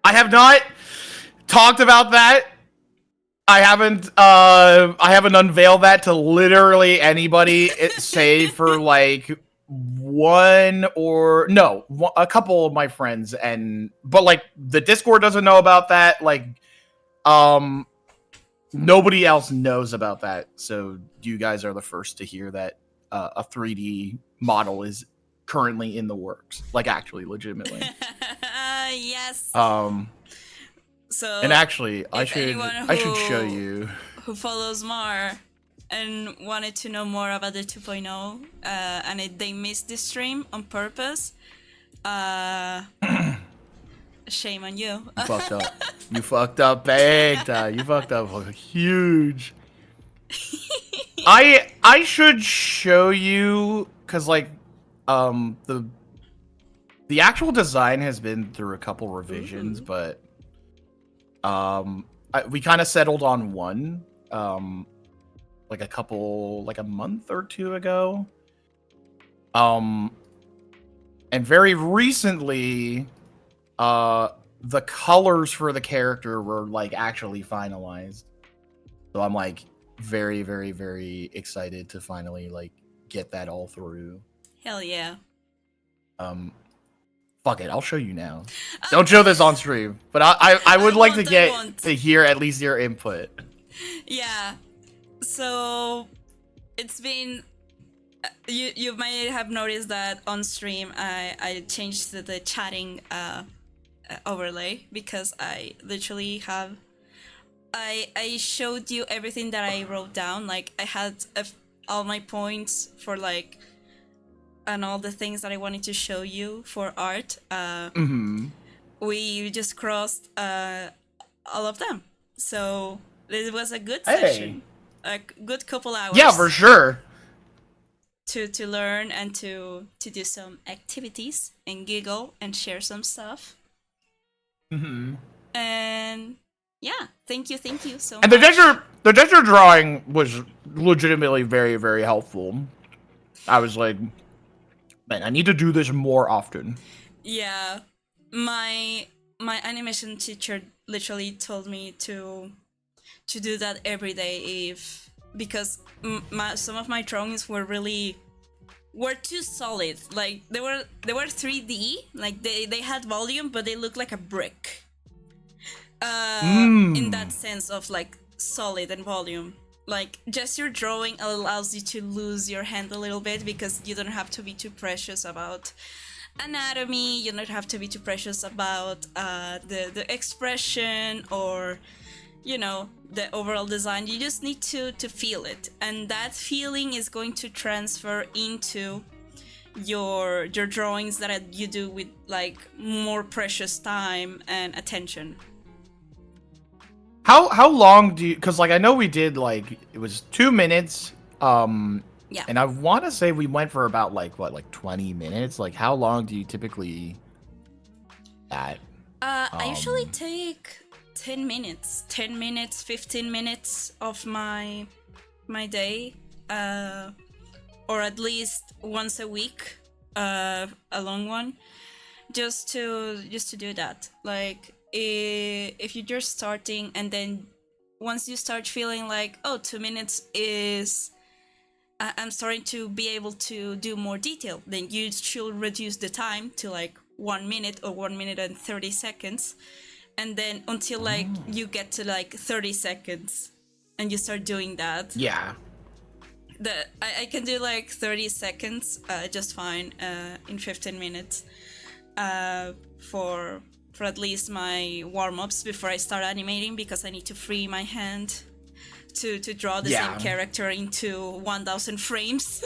[SPEAKER 2] have not talked about that. I haven't unveiled that to literally anybody, save for, like, a couple of my friends, but like the Discord doesn't know about that. Like, nobody else knows about that. So you guys are the first to hear that a 3D model is currently in the works, like, actually, legitimately.
[SPEAKER 1] Yes. So,
[SPEAKER 2] and actually, I should show you.
[SPEAKER 1] Who follows Mar and wanted to know more about the 2.0, and they missed this stream on purpose. Shame on you.
[SPEAKER 2] You fucked up. You fucked up big time. You fucked up huge. I should show you, because, like, the actual design has been through a couple revisions, but we kind of settled on one, like a month or two ago. And very recently, the colors for the character were, like, actually finalized. So I'm, like, very, very, very excited to finally, like, get that all through.
[SPEAKER 1] Hell yeah.
[SPEAKER 2] Fuck it, I'll show you now. Don't show this on stream, but I would like to hear at least your input.
[SPEAKER 1] Yeah. So it's been you might have noticed that on stream I changed the chatting overlay, because I literally have I showed you everything that I wrote down. Like, I had all my points for, like, and all the things that I wanted to show you for art. we just crossed all of them. So it was a good session, a good couple hours.
[SPEAKER 2] Yeah, for sure.
[SPEAKER 1] To learn and to do some activities and giggle and share some stuff.
[SPEAKER 2] Mm-hmm.
[SPEAKER 1] And yeah, thank you so
[SPEAKER 2] much. And the gesture drawing was legitimately very, very helpful. I was like, man, I need to do this more often.
[SPEAKER 1] Yeah, my animation teacher literally told me to do that every day because some of my drawings were too solid. Like they were 3D, like they had volume, but they looked like a brick. In that sense of like solid and volume. Like gesture drawing allows you to lose your hand a little bit because you don't have to be too precious about anatomy. You don't have to be too precious about the expression or the overall design. You just need to feel it, and that feeling is going to transfer into your drawings that you do with like more precious time and attention.
[SPEAKER 2] How long do you? Because like I know we did like it was 2 minutes. Yeah. And I want to say we went for about like 20 minutes. Like how long do you typically?
[SPEAKER 1] I usually take 10 minutes, 15 minutes of my day, or at least once a week, a long one, just to do that. Like if you're just starting, and then once you start feeling like 2 minutes is I'm starting to be able to do more detail, then you should reduce the time to like 1 minute or 1 minute and 30 seconds, and then until like you get to like 30 seconds and you start doing that.
[SPEAKER 2] Yeah,
[SPEAKER 1] I can do like 30 seconds just fine in 15 minutes for at least my warm-ups before I start animating, because I need to free my hand to draw the same character into 1,000 frames.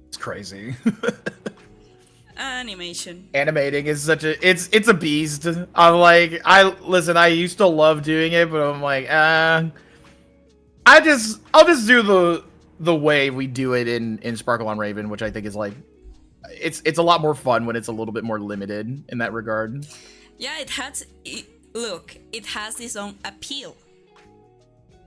[SPEAKER 2] It's crazy.
[SPEAKER 1] Animation.
[SPEAKER 2] Animating is such a it's a beast. I'm like, I used to love doing it, but I'm like, I'll just do the way we do it in Sparkle on Raven, which I think is like it's a lot more fun when it's a little bit more limited in that regard.
[SPEAKER 1] Yeah, it has its own appeal.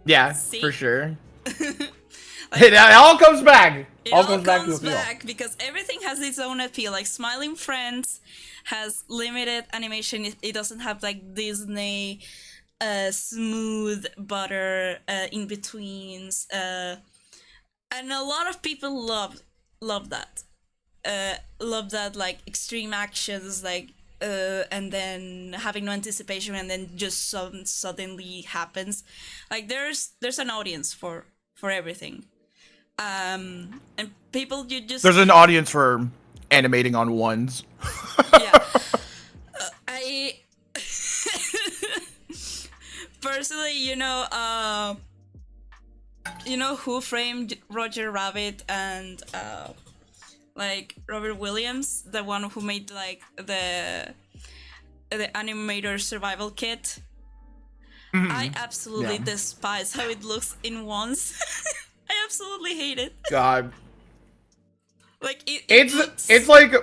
[SPEAKER 2] Yeah, see? For sure. It all comes back.
[SPEAKER 1] It all comes back because everything has its own appeal. Like Smiling Friends has limited animation. It doesn't have like Disney smooth butter in betweens, and a lot of people love that. Love that, like extreme actions, like and then having no anticipation, and then just suddenly happens. Like there's an audience for everything. And people, there's
[SPEAKER 2] an audience for animating on ones.
[SPEAKER 1] Yeah. I personally, Who Framed Roger Rabbit and like Robert Williams, the one who made like the animator survival kit. Mm-hmm. I absolutely despise how it looks in ones. I absolutely hate it.
[SPEAKER 2] God.
[SPEAKER 1] Like
[SPEAKER 2] it's like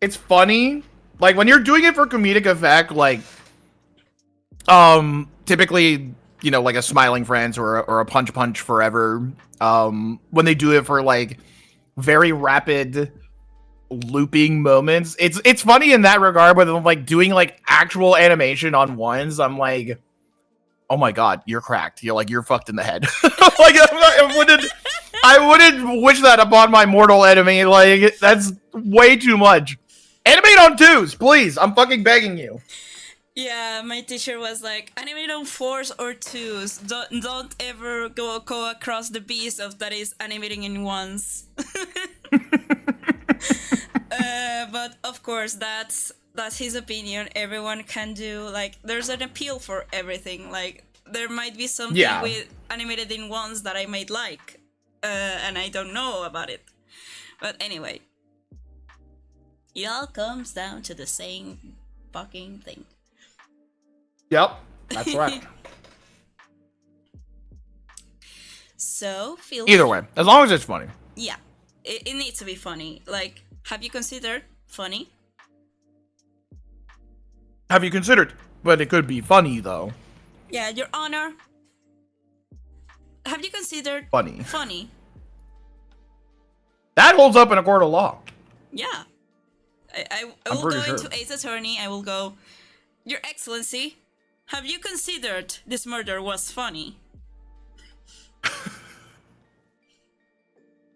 [SPEAKER 2] it's funny. Like when you're doing it for comedic effect, like typically, like a Smiling Friends or a Punch Forever, when they do it for like very rapid looping moments, it's funny in that regard, but then like doing like actual animation on ones, I'm like, oh my god, you're cracked. You're fucked in the head. Like I wouldn't wish that upon my mortal enemy. Like that's way too much. Animate on 2s, please. I'm fucking begging you.
[SPEAKER 1] Yeah, my teacher was like, animate on 4s or 2s. Don't ever go across the beast of that is animating in 1s. But of course, that's his opinion. Everyone can do, like, there's an appeal for everything. Like, there might be something with animated in 1s that I might like, and I don't know about it. But anyway. It all comes down to the same fucking thing.
[SPEAKER 2] Yep, that's right.
[SPEAKER 1] So,
[SPEAKER 2] Either way, as long as it's funny.
[SPEAKER 1] Yeah, it needs to be funny. Like, have you considered funny?
[SPEAKER 2] Have you considered? But it could be funny, though.
[SPEAKER 1] Yeah, Your Honor. Have you considered
[SPEAKER 2] funny?
[SPEAKER 1] Funny.
[SPEAKER 2] That holds up in a court of law.
[SPEAKER 1] Yeah. I will go into Ace Attorney. I will go, Your Excellency, have you considered this murder was funny?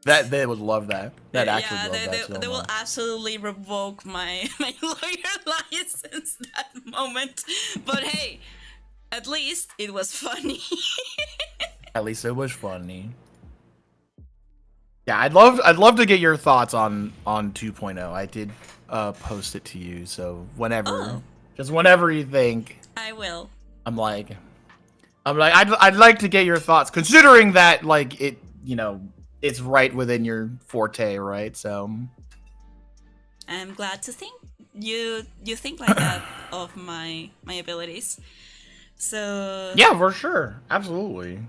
[SPEAKER 2] That they would love that. That actually
[SPEAKER 1] yeah,
[SPEAKER 2] love that so
[SPEAKER 1] they will absolutely revoke my lawyer license that moment. But hey, at least it was funny.
[SPEAKER 2] At least it was funny. Yeah, I'd love to get your thoughts on 2.0. I did post it to you, so just whenever you think.
[SPEAKER 1] I will.
[SPEAKER 2] I'm like I'd like to get your thoughts, considering that like it, you know, it's right within your forte, right? So
[SPEAKER 1] I'm glad to think you think like that of my abilities. So
[SPEAKER 2] yeah, for sure, absolutely.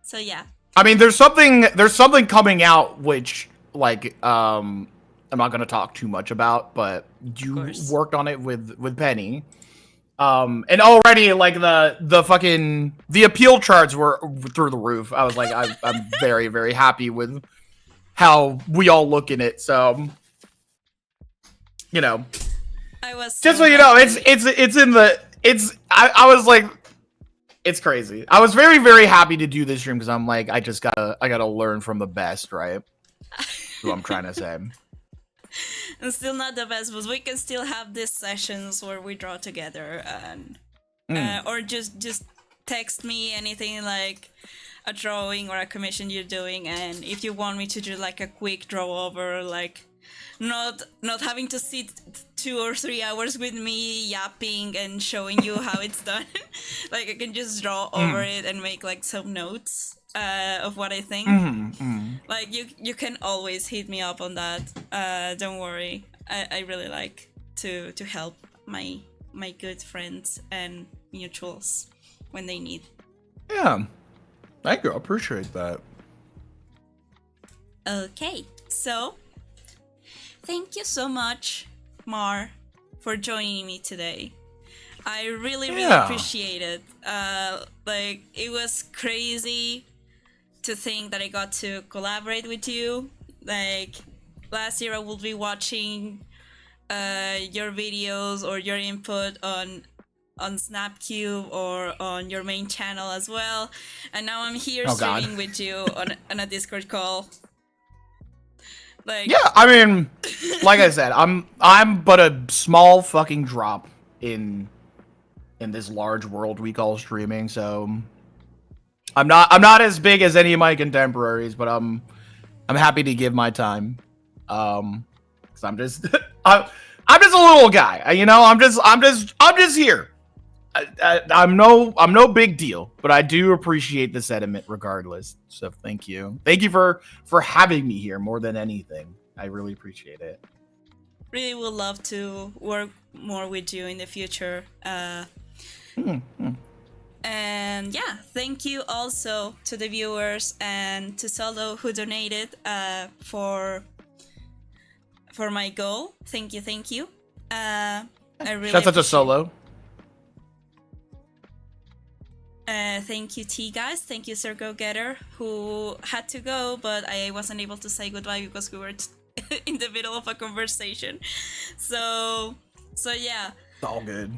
[SPEAKER 1] So yeah.
[SPEAKER 2] I mean, there's something coming out which like I'm not gonna talk too much about, but you worked on it with Penny. And already like the appeal charts were through the roof. I was like, I'm very, very happy with how we all look in it. So, you know,
[SPEAKER 1] I was
[SPEAKER 2] just so you know, I was like, it's crazy. I was very, very happy to do this stream because I'm like, I gotta learn from the best, right? That's what I'm trying to say.
[SPEAKER 1] And still not the best, but we can still have these sessions where we draw together and or just text me anything like a drawing or a commission you're doing, and if you want me to do like a quick draw over, like not having to sit 2 or 3 hours with me yapping and showing you how it's done. Like I can just draw over it and make like some notes of what I think. Like you can always hit me up on that. Don't worry. I really like to help my good friends and mutuals when they need.
[SPEAKER 2] Yeah, thank you. I appreciate that.
[SPEAKER 1] Okay, so thank you so much, Mar, for joining me today. I really appreciate it. Like it was crazy to think that I got to collaborate with you. Like last year I will be watching your videos or your input on Snapcube or on your main channel as well, and now I'm here streaming with you on a Discord call. Like,
[SPEAKER 2] yeah, I mean, like I said, I'm but a small fucking drop in this large world we call streaming, so I'm not as big as any of my contemporaries, but I'm happy to give my time. Cause I'm just I'm just a little guy, you know. I'm just here. I'm no big deal, but I do appreciate the sentiment regardless. So thank you for having me here more than anything. I really appreciate it.
[SPEAKER 1] Really would love to work more with you in the future. And yeah, thank you also to the viewers and to Solo who donated for my goal. Thank you. I really
[SPEAKER 2] shout out to Solo.
[SPEAKER 1] Thank you, T-Guys. Thank you, Sir Go-Getter, who had to go, but I wasn't able to say goodbye because we were in the middle of a conversation. So yeah.
[SPEAKER 2] It's all good.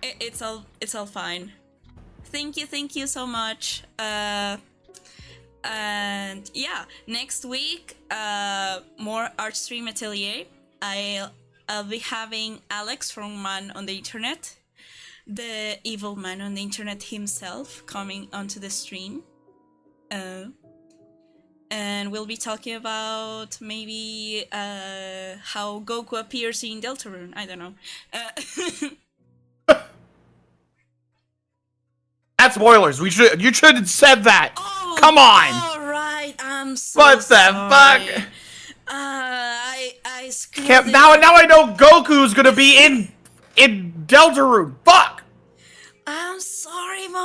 [SPEAKER 1] It's all fine. Thank you so much. And yeah, next week, more art stream Atelier. I'll be having Alex from Man on the Internet, the evil man on the internet himself, coming onto the stream. And we'll be talking about maybe how Goku appears in Deltarune. I don't know.
[SPEAKER 2] That's spoilers. You should have said that.
[SPEAKER 1] Oh,
[SPEAKER 2] come on.
[SPEAKER 1] All right, I'm so
[SPEAKER 2] what the
[SPEAKER 1] sorry.
[SPEAKER 2] fuck?
[SPEAKER 1] I
[SPEAKER 2] Now I know Goku's gonna be in Deltarune. Fuck.
[SPEAKER 1] I'm sorry, Mar.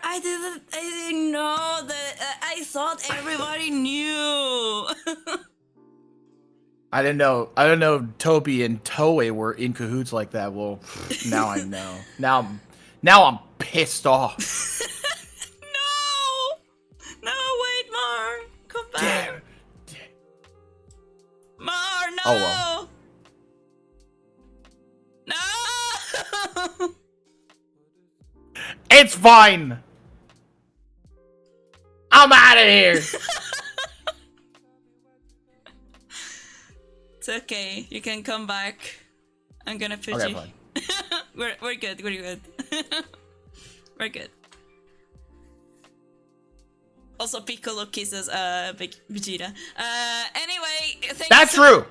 [SPEAKER 1] I didn't know that. I thought everybody knew.
[SPEAKER 2] I didn't know Toby and Toei were in cahoots like that. Well, now I know. Now I'm pissed off.
[SPEAKER 1] No, wait, Mar. Come back.
[SPEAKER 2] Damn.
[SPEAKER 1] Mar, no.
[SPEAKER 2] Oh
[SPEAKER 1] well. No.
[SPEAKER 2] It's fine. I'm out of here.
[SPEAKER 1] It's okay. You can come back. I'm gonna put
[SPEAKER 2] Okay,
[SPEAKER 1] you.
[SPEAKER 2] fine.
[SPEAKER 1] We're good. We're good. We're good. Also, Piccolo kisses Vegeta. Anyway, thanks.
[SPEAKER 2] That's true.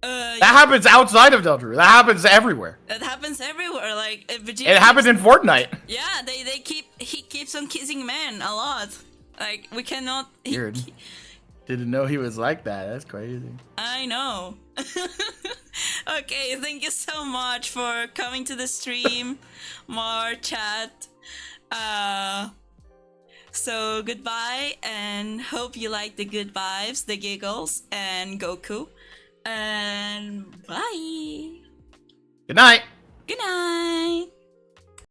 [SPEAKER 1] That
[SPEAKER 2] That happens outside of Deltarune. That happens everywhere.
[SPEAKER 1] It happens everywhere. Like Vegeta.
[SPEAKER 2] It happens in Fortnite.
[SPEAKER 1] Yeah, he keeps on kissing men a lot. Like we cannot.
[SPEAKER 2] Weird. Didn't know he was like that. That's crazy.
[SPEAKER 1] I know. Okay, thank you so much for coming to the stream, Mar, chat. So goodbye, and hope you like the good vibes, the giggles, and Goku. And bye.
[SPEAKER 2] Good night.
[SPEAKER 1] Good night.